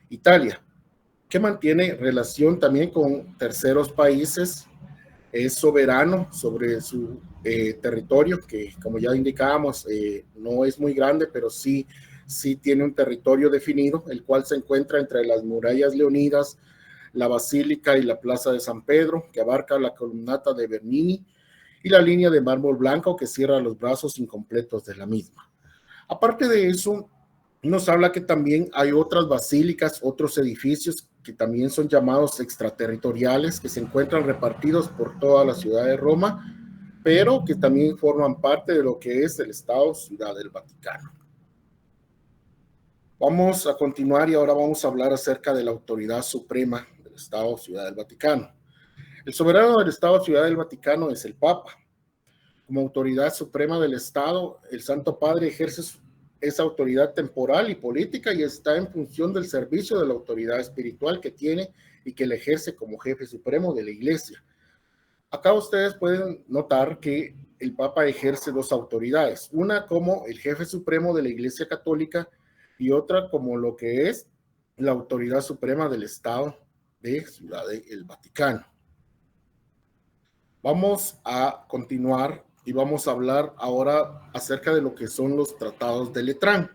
Italia, que mantiene relación también con terceros países, es soberano sobre su territorio, que como ya indicábamos, no es muy grande, pero sí tiene un territorio definido, el cual se encuentra entre las murallas leonidas, la Basílica y la Plaza de San Pedro, que abarca la columnata de Bernini, y la línea de mármol blanco que cierra los brazos incompletos de la misma. Aparte de eso, nos habla que también hay otras basílicas, otros edificios que también son llamados extraterritoriales, que se encuentran repartidos por toda la ciudad de Roma, pero que también forman parte de lo que es el Estado Ciudad del Vaticano. Vamos a continuar y ahora vamos a hablar acerca de la autoridad suprema del Estado Ciudad del Vaticano. El soberano del Estado Ciudad del Vaticano es el Papa. Como autoridad suprema del Estado, el Santo Padre ejerce esa autoridad temporal y política y está en función del servicio de la autoridad espiritual que tiene y que le ejerce como jefe supremo de la Iglesia. Acá ustedes pueden notar que el Papa ejerce dos autoridades, una como el jefe supremo de la Iglesia Católica y otra como lo que es la autoridad suprema del Estado de Ciudad del Vaticano. Vamos a continuar y vamos a hablar ahora acerca de lo que son los tratados de Letrán.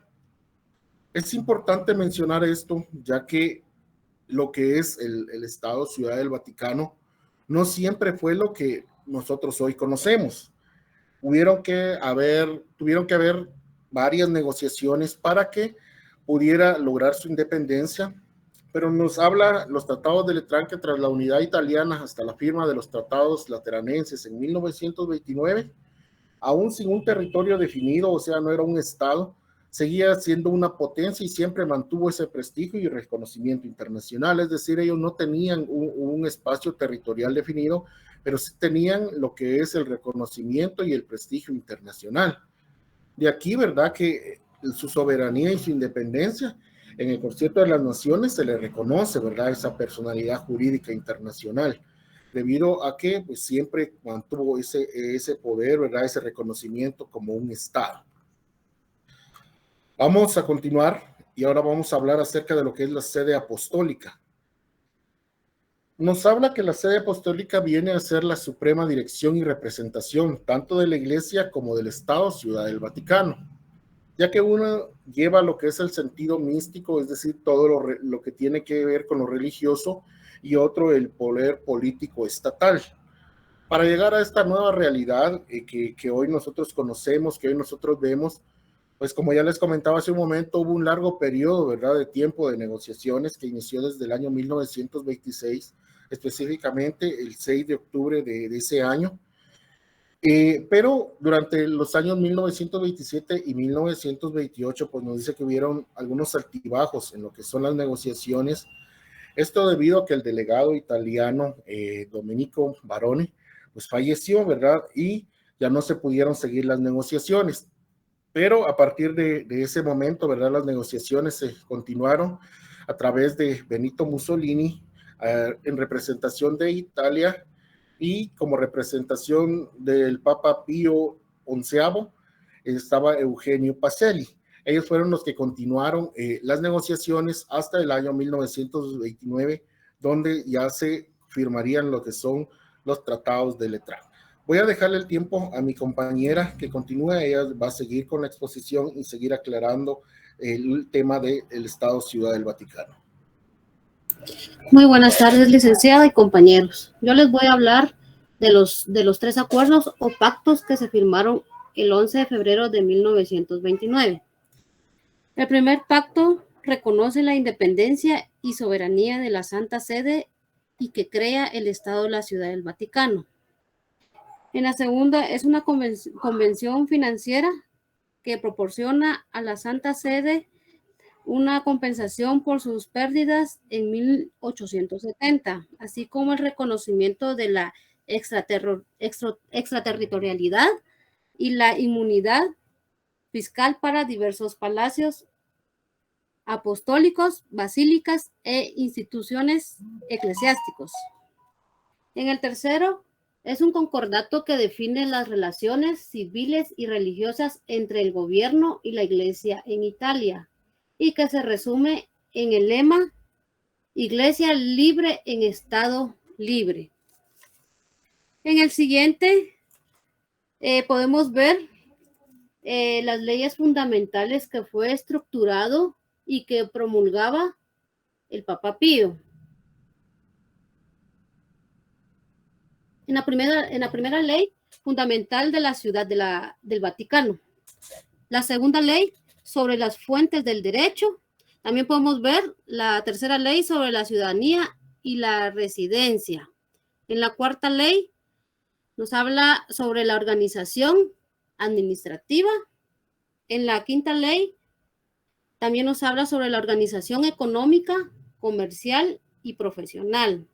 Es importante mencionar esto, ya que lo que es el Estado Ciudad del Vaticano no siempre fue lo que nosotros hoy conocemos. Tuvieron que haber varias negociaciones para que pudiera lograr su independencia, pero nos habla los tratados de Letrán que tras la unidad italiana hasta la firma de los tratados lateranenses en 1929, aún sin un territorio definido, o sea, no era un estado, seguía siendo una potencia y siempre mantuvo ese prestigio y reconocimiento internacional. Es decir, ellos no tenían un espacio territorial definido, pero sí tenían lo que es el reconocimiento y el prestigio internacional. De aquí, ¿verdad?, que su soberanía y su independencia en el Concierto de las Naciones se le reconoce, ¿verdad?, esa personalidad jurídica internacional, debido a que pues, siempre mantuvo ese poder, ¿verdad?, ese reconocimiento como un Estado. Vamos a continuar y ahora vamos a hablar acerca de lo que es la sede apostólica. Nos habla que la sede apostólica viene a ser la suprema dirección y representación tanto de la Iglesia como del Estado Ciudad del Vaticano, ya que uno lleva lo que es el sentido místico, es decir, todo lo que tiene que ver con lo religioso, y otro el poder político estatal. Para llegar a esta nueva realidad que hoy nosotros conocemos, que hoy nosotros vemos, pues como ya les comentaba hace un momento, hubo un largo periodo, ¿verdad?, de tiempo de negociaciones que inició desde el año 1926, específicamente el 6 de octubre de ese año. Pero durante los años 1927 y 1928, pues nos dice que hubieron algunos altibajos en lo que son las negociaciones. Esto debido a que el delegado italiano Domenico Barone, pues falleció, ¿verdad? Y ya no se pudieron seguir las negociaciones. Pero a partir de ese momento, ¿verdad?, las negociaciones se continuaron a través de Benito Mussolini en representación de Italia, y como representación del Papa Pío XI estaba Eugenio Pacelli. Ellos fueron los que continuaron las negociaciones hasta el año 1929, donde ya se firmarían lo que son los tratados de Letrán. Voy a dejarle el tiempo a mi compañera que continúe. Ella va a seguir con la exposición y seguir aclarando el tema del Estado Ciudad del Vaticano. Muy buenas tardes, licenciada y compañeros. Yo les voy a hablar de los 3 acuerdos o pactos que se firmaron el 11 de febrero de 1929. El primer pacto reconoce la independencia y soberanía de la Santa Sede y que crea el Estado de la Ciudad del Vaticano. En la segunda es una convención financiera que proporciona a la Santa Sede una compensación por sus pérdidas en 1870, así como el reconocimiento de la extraterritorialidad y la inmunidad fiscal para diversos palacios apostólicos, basílicas e instituciones eclesiásticos. En el tercero, es un concordato que define las relaciones civiles y religiosas entre el gobierno y la Iglesia en Italia, y que se resume en el lema Iglesia libre en Estado libre. En el siguiente podemos ver las leyes fundamentales que fue estructurado y que promulgaba el Papa Pío. En la primera ley fundamental de la Ciudad del Vaticano. La segunda ley sobre las fuentes del derecho. También podemos ver la tercera ley sobre la ciudadanía y la residencia. En la cuarta ley nos habla sobre la organización administrativa. En la quinta ley también nos habla sobre la organización económica, comercial y profesional.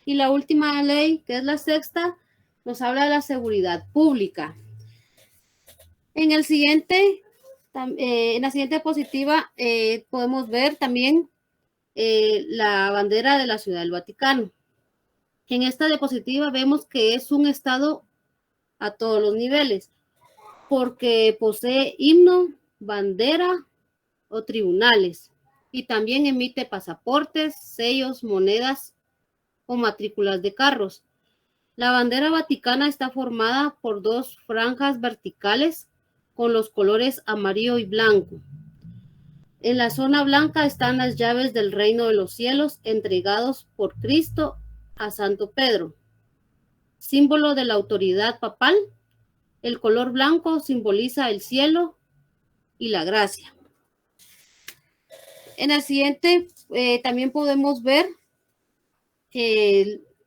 Y la última ley, que es la sexta, nos habla de la seguridad pública. En la siguiente diapositiva podemos ver también la bandera de la Ciudad del Vaticano. En esta diapositiva vemos que es un estado a todos los niveles, porque posee himno, bandera o tribunales, y también emite pasaportes, sellos, monedas o matrículas de carros. La bandera vaticana está formada por 2 franjas verticales con los colores amarillo y blanco. En la zona blanca están las llaves del reino de los cielos entregados por Cristo a Santo Pedro. símbolo de la autoridad papal. El color blanco simboliza el cielo y la gracia. En el siguiente también podemos ver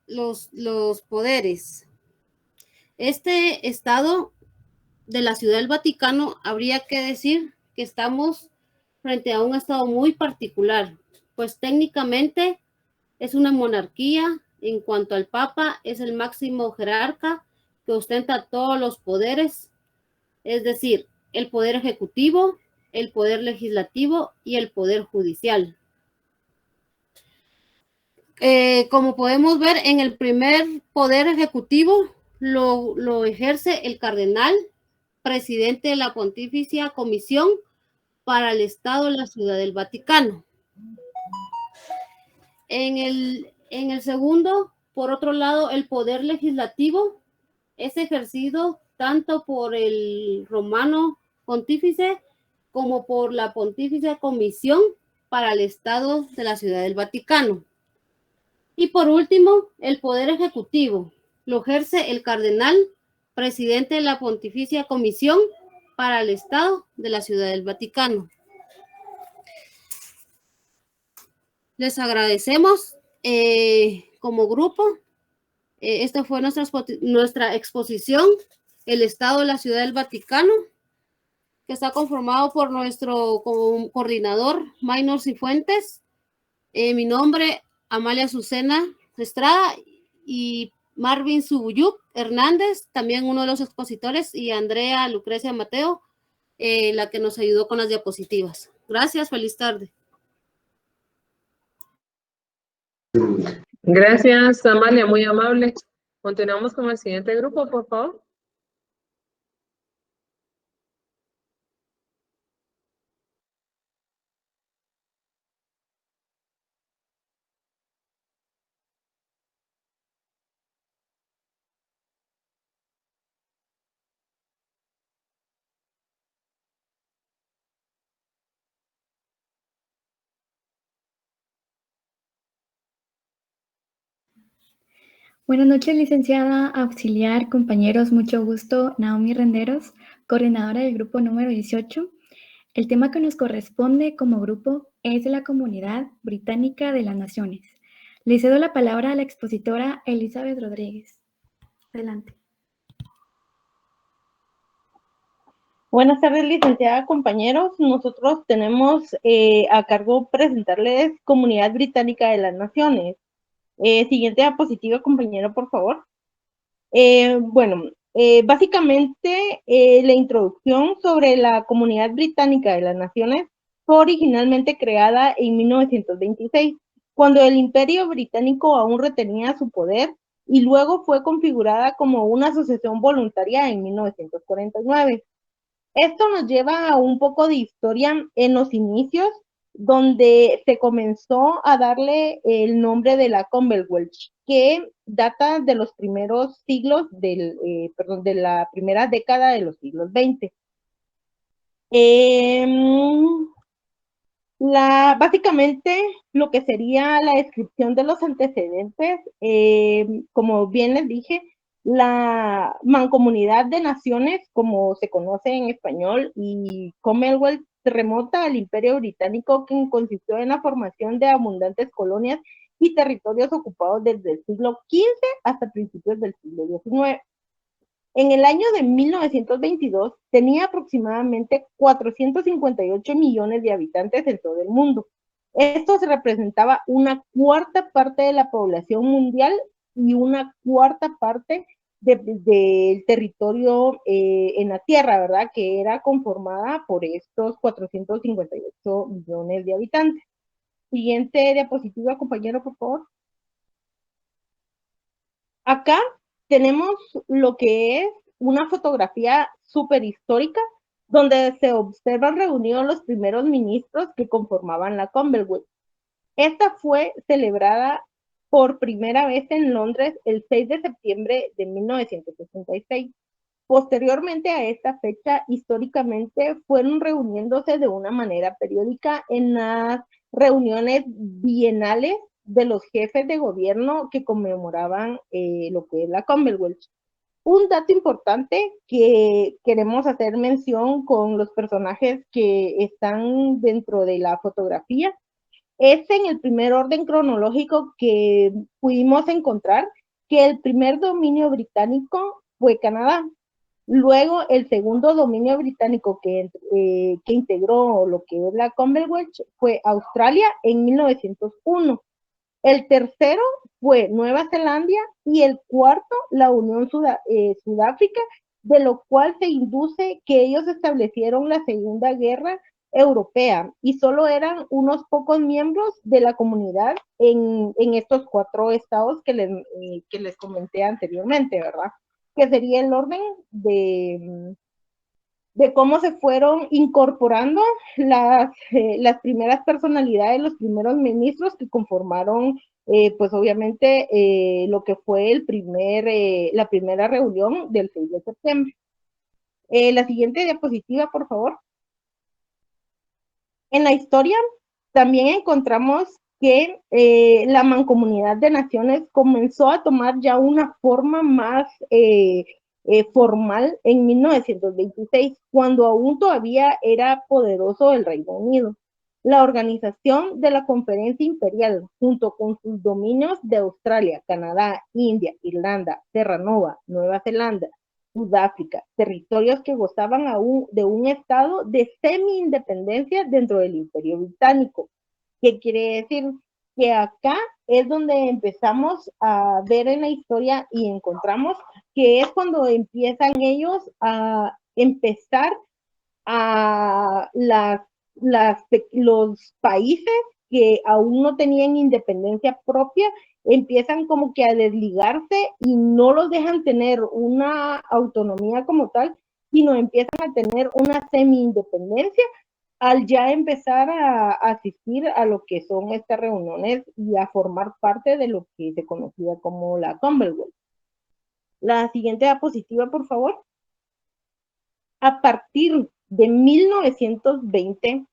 los poderes. Este estado de la Ciudad del Vaticano, habría que decir que estamos frente a un estado muy particular, pues técnicamente es una monarquía. En cuanto al Papa, es el máximo jerarca que ostenta todos los poderes, es decir, el poder ejecutivo, el poder legislativo y el poder judicial. Como podemos ver, en el primer poder ejecutivo lo ejerce el cardenal, presidente de la Pontificia Comisión para el Estado de la Ciudad del Vaticano. En el segundo, por otro lado, el poder legislativo es ejercido tanto por el romano pontífice como por la Pontificia Comisión para el Estado de la Ciudad del Vaticano. Y por último, el poder ejecutivo lo ejerce el cardenal, presidente de la Pontificia Comisión para el Estado de la Ciudad del Vaticano. Les agradecemos como grupo. Esta fue nuestra exposición, el Estado de la Ciudad del Vaticano, que está conformado por nuestro coordinador, Maynor Cifuentes, mi nombre, Amalia Azucena Estrada, y Marvin Subuyuk Hernández, también uno de los expositores, y Andrea Lucrecia Mateo, la que nos ayudó con las diapositivas. Gracias, feliz tarde. Gracias, Amalia, muy amable. Continuamos con el siguiente grupo, por favor. Buenas noches, licenciada auxiliar, compañeros, mucho gusto. Naomi Renderos, coordinadora del grupo número 18. El tema que nos corresponde como grupo es de la Comunidad Británica de las Naciones. Le cedo la palabra a la expositora Elizabeth Rodríguez. Adelante. Buenas tardes, licenciada, compañeros. Nosotros tenemos a cargo presentarles Comunidad Británica de las Naciones. Siguiente diapositiva, compañero, por favor. Básicamente, la introducción sobre la Comunidad Británica de las Naciones fue originalmente creada en 1926, cuando el Imperio Británico aún retenía su poder, y luego fue configurada como una asociación voluntaria en 1949. Esto nos lleva a un poco de historia en los inicios, donde se comenzó a darle el nombre de la Commonwealth, que data de los primeros siglos de la primera década de los siglos XX. Básicamente, lo que sería la descripción de los antecedentes, como bien les dije, la Mancomunidad de Naciones, como se conoce en español, y Commonwealth remota al Imperio Británico, que consistió en la formación de abundantes colonias y territorios ocupados desde el siglo XV hasta principios del siglo XIX. En el año de 1922 tenía aproximadamente 458 millones de habitantes en todo el mundo. Esto se representaba una cuarta parte de la población mundial y una cuarta parte del territorio en la Tierra, ¿verdad? Que era conformada por estos 458 millones de habitantes. Siguiente diapositiva, compañero, por favor. Acá tenemos lo que es una fotografía súper histórica, donde se observan reunidos los primeros ministros que conformaban la Commonwealth. Esta fue celebrada por primera vez en Londres el 6 de septiembre de 1966. Posteriormente a esta fecha, históricamente, fueron reuniéndose de una manera periódica en las reuniones bienales de los jefes de gobierno que conmemoraban lo que es la Commonwealth. Un dato importante que queremos hacer mención con los personajes que están dentro de la fotografía es en el primer orden cronológico que pudimos encontrar que el primer dominio británico fue Canadá. Luego, el segundo dominio británico que integró lo que es la Commonwealth fue Australia en 1901. El tercero fue Nueva Zelanda y el cuarto, la Unión Sudáfrica, de lo cual se induce que ellos establecieron la Segunda Guerra Europea y solo eran unos pocos miembros de la comunidad en estos 4 estados que les comenté anteriormente, ¿verdad? Que sería el orden de cómo se fueron incorporando las primeras personalidades, los primeros ministros que conformaron, pues obviamente, lo que fue la primera reunión del 6 de septiembre. La siguiente diapositiva, por favor. En la historia también encontramos que la Mancomunidad de Naciones comenzó a tomar ya una forma más formal en 1926, cuando aún todavía era poderoso el Reino Unido. La organización de la Conferencia Imperial, junto con sus dominios de Australia, Canadá, India, Irlanda, Terranova, Nueva Zelanda, Sudáfrica, territorios que gozaban aún de un estado de semi-independencia dentro del Imperio Británico. ¿Qué quiere decir? Que acá es donde empezamos a ver en la historia y encontramos que es cuando empiezan ellos a empezar a los países que aún no tenían independencia propia, empiezan como que a desligarse y no los dejan tener una autonomía como tal, sino empiezan a tener una semi-independencia al ya empezar a asistir a lo que son estas reuniones y a formar parte de lo que se conocía como la Commonwealth. La siguiente diapositiva, por favor. A partir de 1920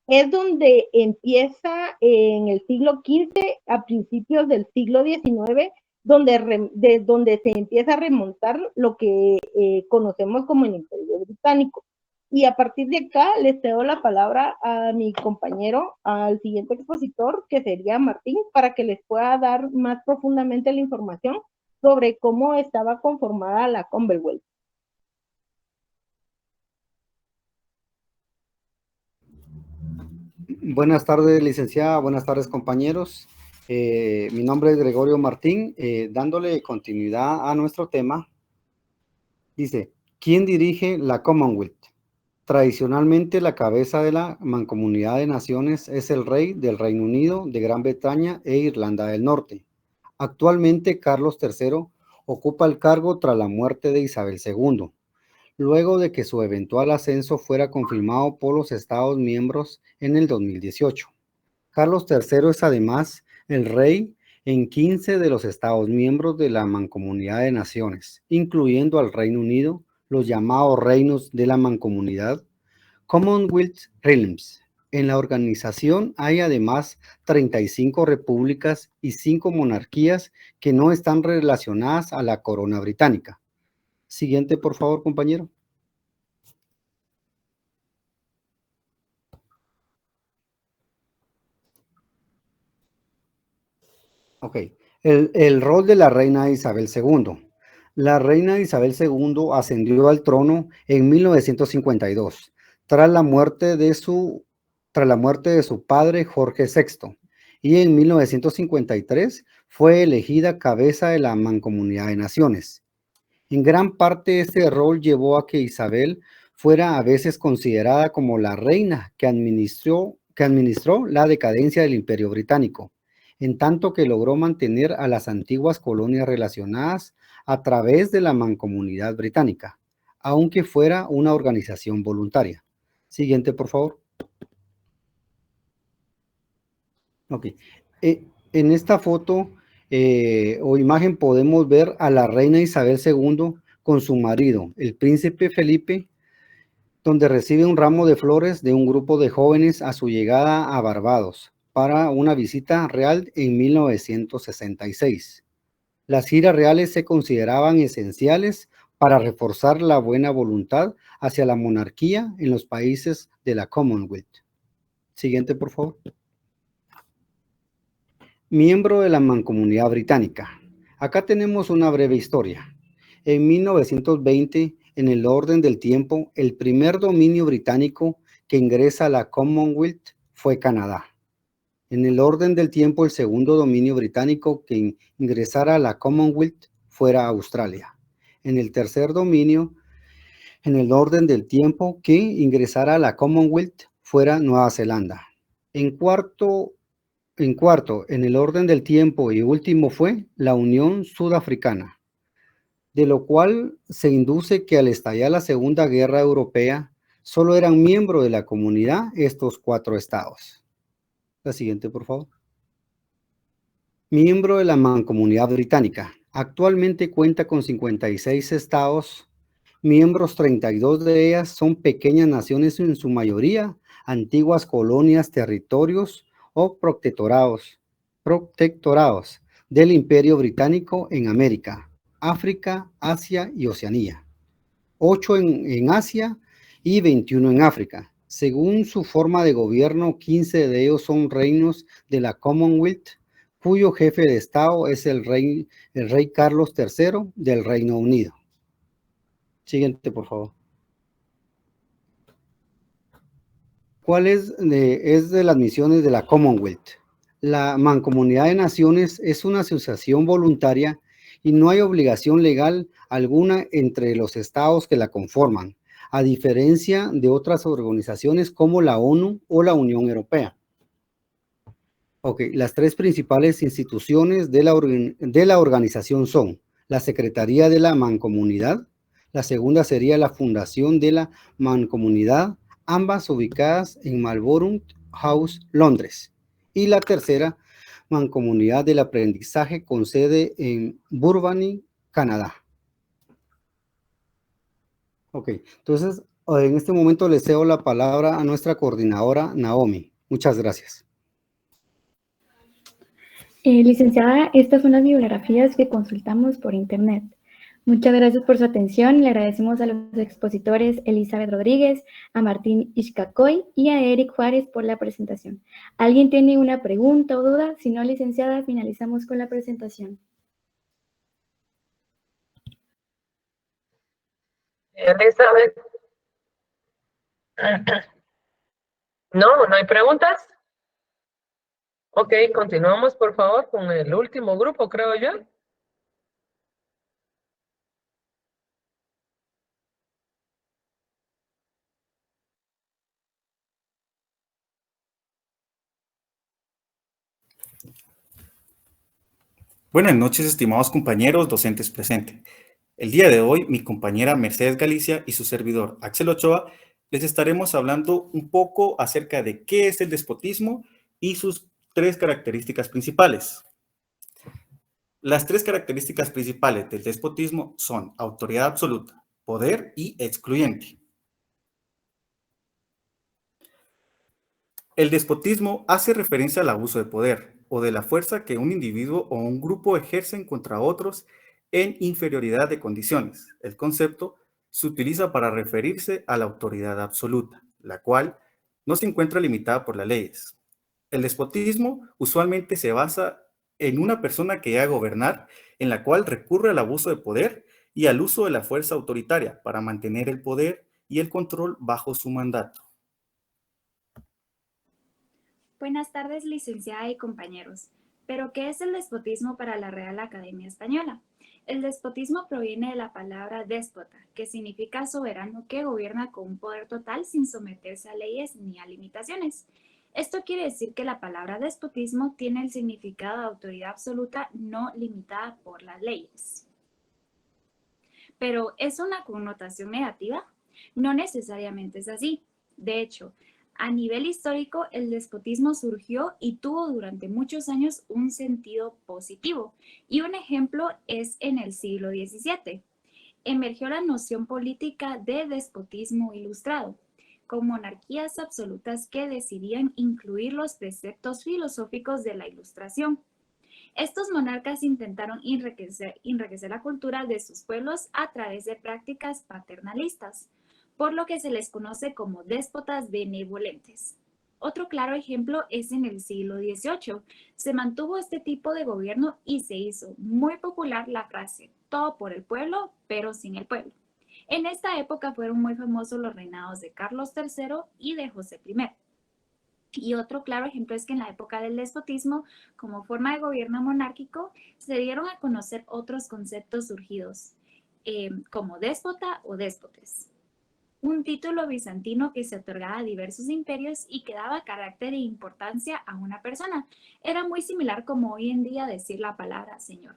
es donde empieza en el siglo XV, a principios del siglo XIX, donde se empieza a remontar lo que conocemos como el Imperio Británico. Y a partir de acá les cedo la palabra a mi compañero, al siguiente expositor, que sería Martín, para que les pueda dar más profundamente la información sobre cómo estaba conformada la Commonwealth. Buenas tardes, licenciada. Buenas tardes, compañeros. Mi nombre es Gregorio Martín. Dándole continuidad a nuestro tema, dice, ¿quién dirige la Commonwealth? Tradicionalmente, la cabeza de la Mancomunidad de Naciones es el rey del Reino Unido, de Gran Bretaña e Irlanda del Norte. Actualmente, Carlos III ocupa el cargo tras la muerte de Isabel II, luego de que su eventual ascenso fuera confirmado por los Estados miembros en el 2018. Carlos III es además el rey en 15 de los Estados miembros de la Mancomunidad de Naciones, incluyendo al Reino Unido, los llamados reinos de la Mancomunidad, Commonwealth Realms. En la organización hay además 35 repúblicas y 5 monarquías que no están relacionadas a la corona británica. Siguiente, por favor, compañero. Ok. El rol de la reina Isabel II. La reina Isabel II ascendió al trono en 1952, tras la muerte de su padre Jorge VI, y en 1953 fue elegida cabeza de la Mancomunidad de Naciones. En gran parte este rol llevó a que Isabel fuera a veces considerada como la reina que administró la decadencia del Imperio Británico, en tanto que logró mantener a las antiguas colonias relacionadas a través de la Mancomunidad Británica, aunque fuera una organización voluntaria. Siguiente, por favor. Ok. En esta foto o imagen podemos ver a la reina Isabel II con su marido, el príncipe Felipe, donde recibe un ramo de flores de un grupo de jóvenes a su llegada a Barbados para una visita real en 1966. Las giras reales se consideraban esenciales para reforzar la buena voluntad hacia la monarquía en los países de la Commonwealth. Siguiente, por favor. Miembro de la Mancomunidad Británica. Acá tenemos una breve historia. En 1920, en el orden del tiempo, el primer dominio británico que ingresa a la Commonwealth fue Canadá. En el orden del tiempo, el segundo dominio británico que ingresara a la Commonwealth fuera Australia. En el tercer dominio, en el orden del tiempo que ingresara a la Commonwealth fuera Nueva Zelanda. En cuarto, en el orden del tiempo y último fue la Unión Sudafricana, de lo cual se induce que al estallar la Segunda Guerra Europea, solo eran miembros de la comunidad estos 4 estados. La siguiente, por favor. Miembro de la Mancomunidad Británica. Actualmente cuenta con 56 estados. Miembros, 32 de ellas son pequeñas naciones, en su mayoría antiguas colonias, territorios o protectorados del Imperio Británico en América, África, Asia y Oceanía. 8 en Asia y 21 en África. Según su forma de gobierno, 15 de ellos son reinos de la Commonwealth, cuyo jefe de Estado es el rey Carlos III del Reino Unido. Siguiente, por favor. ¿Cuál es de las misiones de la Commonwealth? La Mancomunidad de Naciones es una asociación voluntaria y no hay obligación legal alguna entre los estados que la conforman, a diferencia de otras organizaciones como la ONU o la Unión Europea. Ok, las 3 principales instituciones de la organización son la Secretaría de la Mancomunidad, la segunda sería la Fundación de la Mancomunidad, ambas ubicadas en Marlborough House, Londres, y la tercera, Mancomunidad del Aprendizaje, con sede en Burbank, Canadá. Ok, entonces en este momento le cedo la palabra a nuestra coordinadora, Naomi. Muchas gracias. Licenciada, estas son las bibliografías que consultamos por internet. Muchas gracias por su atención. Le agradecemos a los expositores Elizabeth Rodríguez, a Martín Ixcacoy y a Eric Juárez por la presentación. ¿Alguien tiene una pregunta o duda? Si no, licenciada, finalizamos con la presentación. Elizabeth. No, no hay preguntas. Ok, continuamos por favor con el último grupo, creo yo. Buenas noches, estimados compañeros docentes presentes. El día de hoy, mi compañera Mercedes Galicia y su servidor Axel Ochoa les estaremos hablando un poco acerca de qué es el despotismo y sus 3 características principales. Las 3 características principales del despotismo son autoridad absoluta, poder y excluyente. El despotismo hace referencia al abuso de poder o de la fuerza que un individuo o un grupo ejercen contra otros en inferioridad de condiciones. El concepto se utiliza para referirse a la autoridad absoluta, la cual no se encuentra limitada por las leyes. El despotismo usualmente se basa en una persona que llega a gobernar, en la cual recurre al abuso de poder y al uso de la fuerza autoritaria para mantener el poder y el control bajo su mandato. Buenas tardes, licenciada y compañeros. ¿Pero qué es el despotismo para la Real Academia Española? El despotismo proviene de la palabra déspota, que significa soberano que gobierna con un poder total sin someterse a leyes ni a limitaciones. Esto quiere decir que la palabra despotismo tiene el significado de autoridad absoluta no limitada por las leyes. ¿Pero es una connotación negativa? No necesariamente es así. De hecho, a nivel histórico, el despotismo surgió y tuvo durante muchos años un sentido positivo. Y un ejemplo es en el siglo XVII. Emergió la noción política de despotismo ilustrado. con monarquías absolutas que decidían incluir los preceptos filosóficos de la Ilustración. Estos monarcas intentaron enriquecer la cultura de sus pueblos a través de prácticas paternalistas, por lo que se les conoce como déspotas benevolentes. Otro claro ejemplo es en el siglo XVIII. Se mantuvo este tipo de gobierno y se hizo muy popular la frase "todo por el pueblo, pero sin el pueblo". En esta época fueron muy famosos los reinados de Carlos III y de José I. Y otro claro ejemplo es que en la época del despotismo, como forma de gobierno monárquico, se dieron a conocer otros conceptos surgidos, como déspota o déspotes. Un título bizantino que se otorgaba a diversos imperios y que daba carácter e importancia a una persona. Era muy similar como hoy en día decir la palabra señor.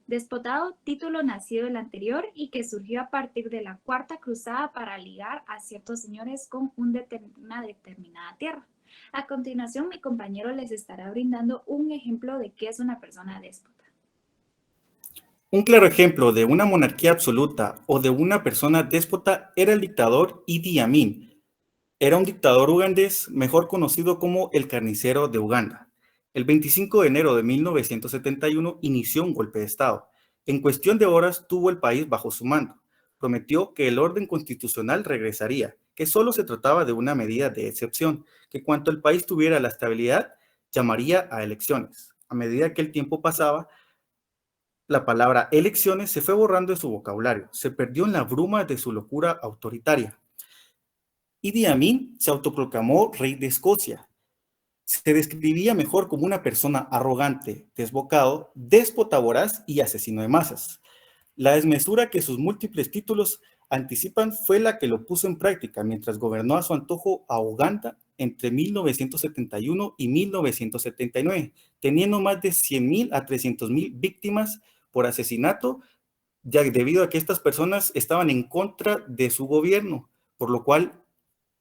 Despotado, título nacido del anterior y que surgió a partir de la Cuarta Cruzada para ligar a ciertos señores con una determinada tierra. A continuación, mi compañero les estará brindando un ejemplo de qué es una persona déspota. Un claro ejemplo de una monarquía absoluta o de una persona déspota era el dictador Idi Amin. Era un dictador ugandés, mejor conocido como el carnicero de Uganda. El 25 de enero de 1971 inició un golpe de Estado. En cuestión de horas tuvo el país bajo su mando. Prometió que el orden constitucional regresaría, que solo se trataba de una medida de excepción, que cuanto el país tuviera la estabilidad, llamaría a elecciones. A medida que el tiempo pasaba, la palabra elecciones se fue borrando de su vocabulario, se perdió en la bruma de su locura autoritaria. Idi Amin se autoproclamó rey de Escocia. Se describía mejor como una persona arrogante, desbocado, déspota voraz y asesino de masas. La desmesura que sus múltiples títulos anticipan fue la que lo puso en práctica mientras gobernó a su antojo a Uganda entre 1971 y 1979, teniendo más de 100.000 a 300.000 víctimas por asesinato, ya debido a que estas personas estaban en contra de su gobierno, por lo cual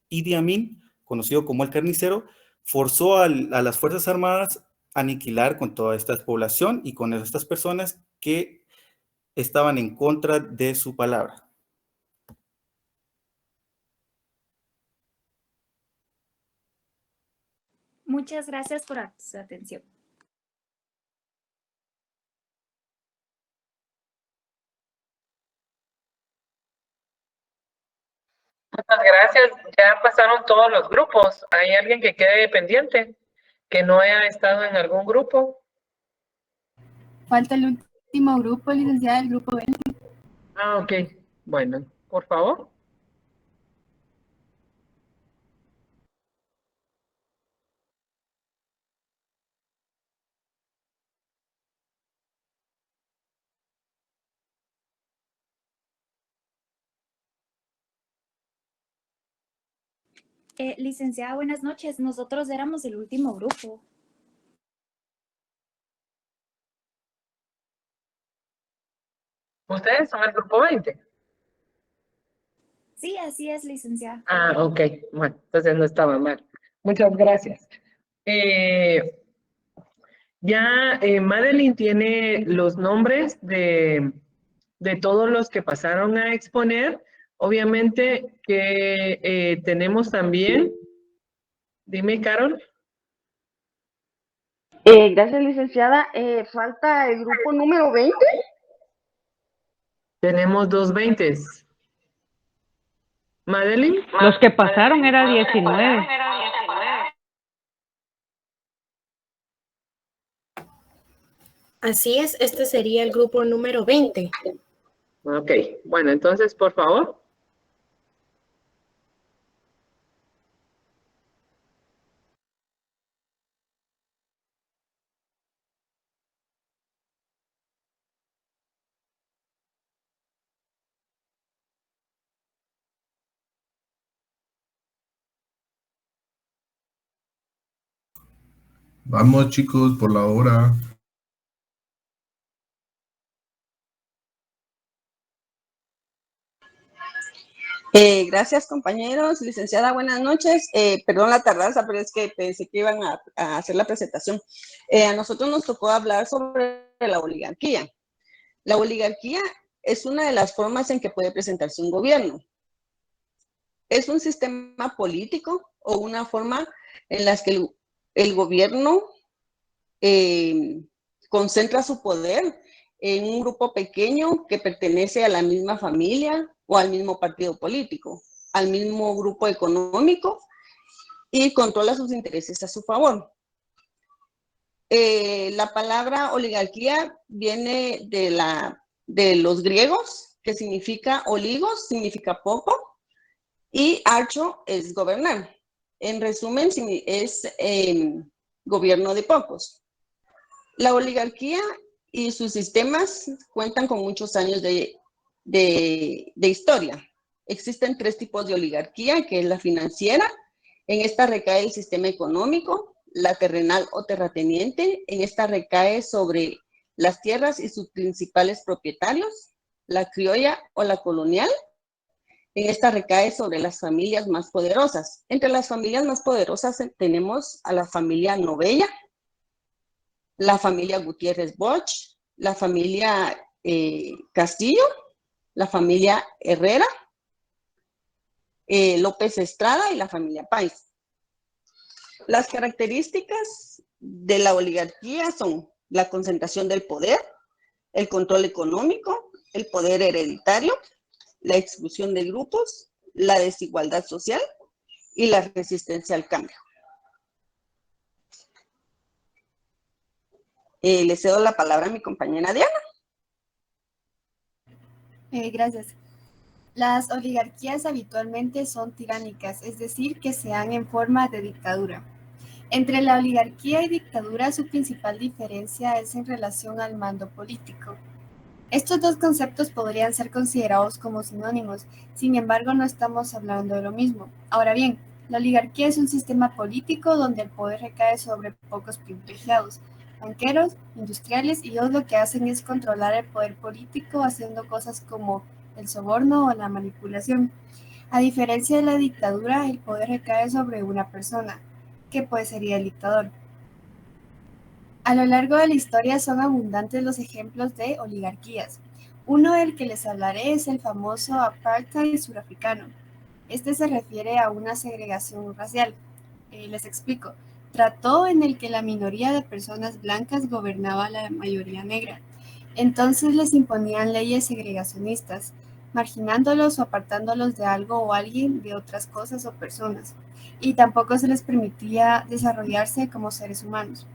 Idi Amin, conocido como el carnicero, forzó a las Fuerzas Armadas a aniquilar con toda esta población y con estas personas que estaban en contra de su palabra. Muchas gracias por su atención. Muchas gracias. Ya pasaron todos los grupos. ¿Hay alguien que quede pendiente? ¿Que no haya estado en algún grupo? Falta el último grupo, licenciada, el grupo 20. Ah, ok. Bueno, por favor. Licenciada, buenas noches. Nosotros éramos el último grupo. ¿Ustedes son el grupo 20? Sí, así es, licenciada. Ah, ok. Bueno, entonces no estaba mal. Muchas gracias. Madeline tiene los nombres de todos los que pasaron a exponer. Obviamente que tenemos también, dime, Carol. Gracias, licenciada. Falta el grupo número 20. Tenemos 2 20s. Madeline. Los que pasaron era 19. Así es, este sería el grupo número 20. Ok, bueno, entonces, por favor. Vamos, chicos, por la hora. Gracias, compañeros. Licenciada, buenas noches. Perdón la tardanza, pero es que pensé que iban a hacer la presentación. A nosotros nos tocó hablar sobre la oligarquía. La oligarquía es una de las formas en que puede presentarse un gobierno. Es un sistema político o una forma en la que el gobierno concentra su poder en un grupo pequeño que pertenece a la misma familia o al mismo partido político, al mismo grupo económico, y controla sus intereses a su favor. La palabra oligarquía viene de los griegos, que significa oligos, significa poco, y archo es gobernar. En resumen, es gobierno de pocos. La oligarquía y sus sistemas cuentan con muchos años de historia. Existen 3 tipos de oligarquía, que es la financiera. En esta recae el sistema económico, la terrenal o terrateniente. En esta recae sobre las tierras y sus principales propietarios, la criolla o la colonial. En esta recae sobre las familias más poderosas. Entre las familias más poderosas tenemos a la familia Novella, la familia Gutiérrez Bosch, la familia Castillo, la familia Herrera, López Estrada y la familia Páez. Las características de la oligarquía son la concentración del poder, el control económico, el poder hereditario, la exclusión de grupos, la desigualdad social y la resistencia al cambio. Le cedo la palabra a mi compañera Diana. Gracias. Las oligarquías habitualmente son tiránicas, es decir, que se dan en forma de dictadura. Entre la oligarquía y dictadura, su principal diferencia es en relación al mando político. Estos 2 conceptos podrían ser considerados como sinónimos, sin embargo no estamos hablando de lo mismo. Ahora bien, la oligarquía es un sistema político donde el poder recae sobre pocos privilegiados, banqueros, industriales, y ellos lo que hacen es controlar el poder político haciendo cosas como el soborno o la manipulación. A diferencia de la dictadura, el poder recae sobre una persona, que pues sería el dictador. A lo largo de la historia son abundantes los ejemplos de oligarquías. Uno del que les hablaré es el famoso apartheid surafricano. Este se refiere a una segregación racial. Les explico. Trató en el que la minoría de personas blancas gobernaba a la mayoría negra. Entonces les imponían leyes segregacionistas, marginándolos o apartándolos de algo o alguien de otras cosas o personas. Y tampoco se les permitía desarrollarse como seres humanos.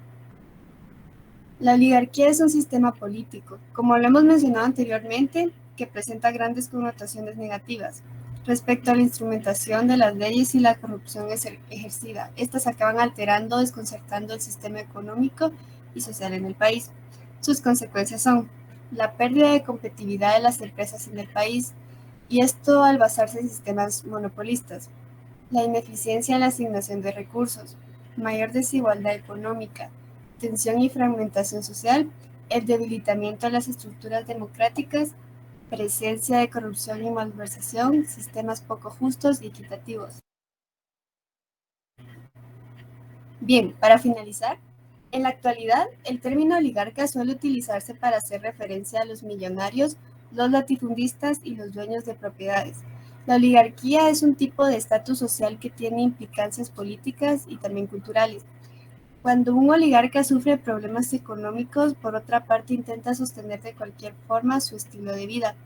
La oligarquía es un sistema político, como lo hemos mencionado anteriormente, que presenta grandes connotaciones negativas respecto a la instrumentación de las leyes y la corrupción ejercida. Estas acaban alterando, desconcertando el sistema económico y social en el país. Sus consecuencias son la pérdida de competitividad de las empresas en el país, y esto al basarse en sistemas monopolistas, la ineficiencia en la asignación de recursos, mayor desigualdad económica, tensión y fragmentación social, el debilitamiento de las estructuras democráticas, presencia de corrupción y malversación, sistemas poco justos y equitativos. Bien, para finalizar, en la actualidad, el término oligarca suele utilizarse para hacer referencia a los millonarios, los latifundistas y los dueños de propiedades. La oligarquía es un tipo de estatus social que tiene implicancias políticas y también culturales. Cuando un oligarca sufre problemas económicos, por otra parte intenta sostener de cualquier forma su estilo de vida,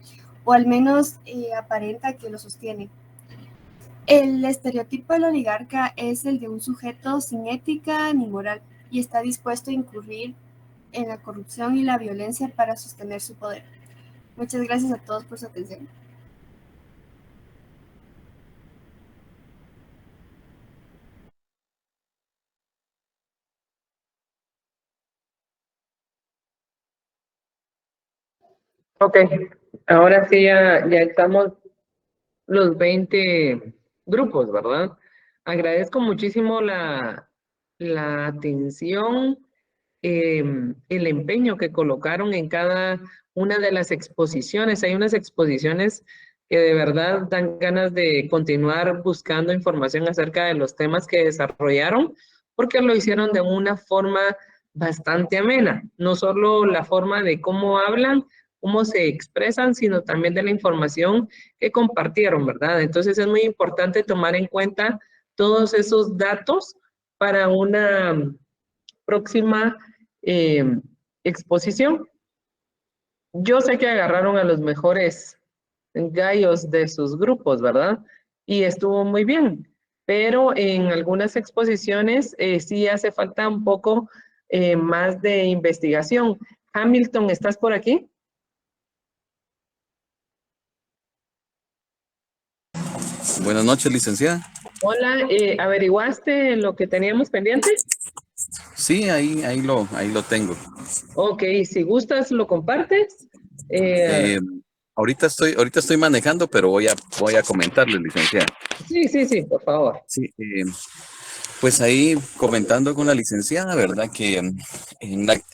o al menos aparenta que lo sostiene. El estereotipo del oligarca es el de un sujeto sin ética ni moral y está dispuesto a incurrir en la corrupción y la violencia para sostener su poder. Muchas gracias a todos por su atención. Ok, ahora sí ya estamos los 20 grupos, ¿verdad? Agradezco muchísimo la atención, el empeño que colocaron en cada una de las exposiciones. Hay unas exposiciones que de verdad dan ganas de continuar buscando información acerca de los temas que desarrollaron, porque lo hicieron de una forma bastante amena. No solo la forma de cómo hablan, cómo se expresan, sino también de la información que compartieron, ¿verdad? Entonces es muy importante tomar en cuenta todos esos datos para una próxima exposición. Yo sé que agarraron a los mejores gallos de sus grupos, ¿verdad? Y estuvo muy bien, pero en algunas exposiciones sí hace falta un poco más de investigación. Hamilton, ¿estás por aquí? Buenas noches, licenciada. Hola, ¿averiguaste lo que teníamos pendiente? Sí, ahí lo tengo. Ok, si gustas, lo compartes. Ahorita estoy manejando, pero voy a comentarles, licenciada. Sí, por favor. Sí, pues ahí comentando con la licenciada, ¿verdad? Que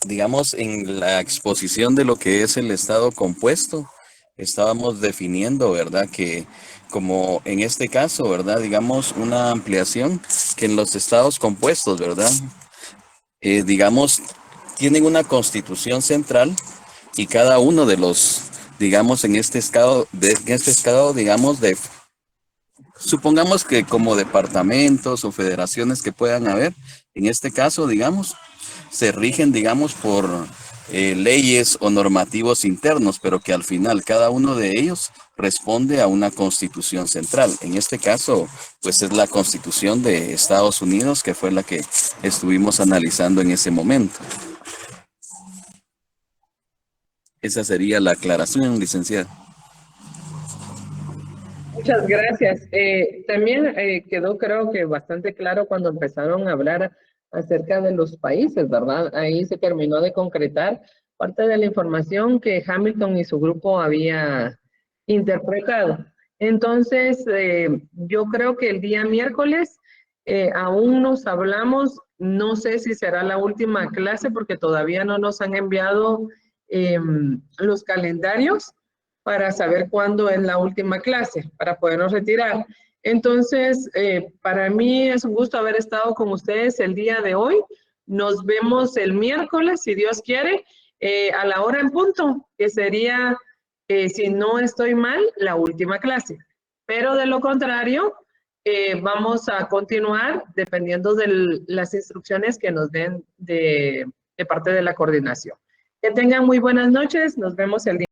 digamos, en la exposición de lo que es el estado compuesto, estábamos definiendo, ¿verdad? Que como en este caso, ¿verdad? Digamos, una ampliación que en los estados compuestos, ¿verdad? Digamos, tienen una constitución central y cada uno de los, digamos, en este estado, digamos, supongamos que como departamentos o federaciones que puedan haber, en este caso, digamos, se rigen, digamos, por leyes o normativos internos, pero que al final cada uno de ellos responde a una constitución central. En este caso, pues es la Constitución de Estados Unidos, que fue la que estuvimos analizando en ese momento. Esa sería la aclaración, licenciada. Muchas gracias. También quedó, creo que bastante claro cuando empezaron a hablar acerca de los países, ¿verdad? Ahí se terminó de concretar parte de la información que Hamilton y su grupo había interpretado. Entonces, yo creo que el día miércoles aún nos hablamos, no sé si será la última clase porque todavía no nos han enviado los calendarios para saber cuándo es la última clase, para podernos retirar. Entonces, para mí es un gusto haber estado con ustedes el día de hoy. Nos vemos el miércoles, si Dios quiere, a la hora en punto, que sería, si no estoy mal, la última clase. Pero de lo contrario, vamos a continuar dependiendo de las instrucciones que nos den de parte de la coordinación. Que tengan muy buenas noches, nos vemos el día.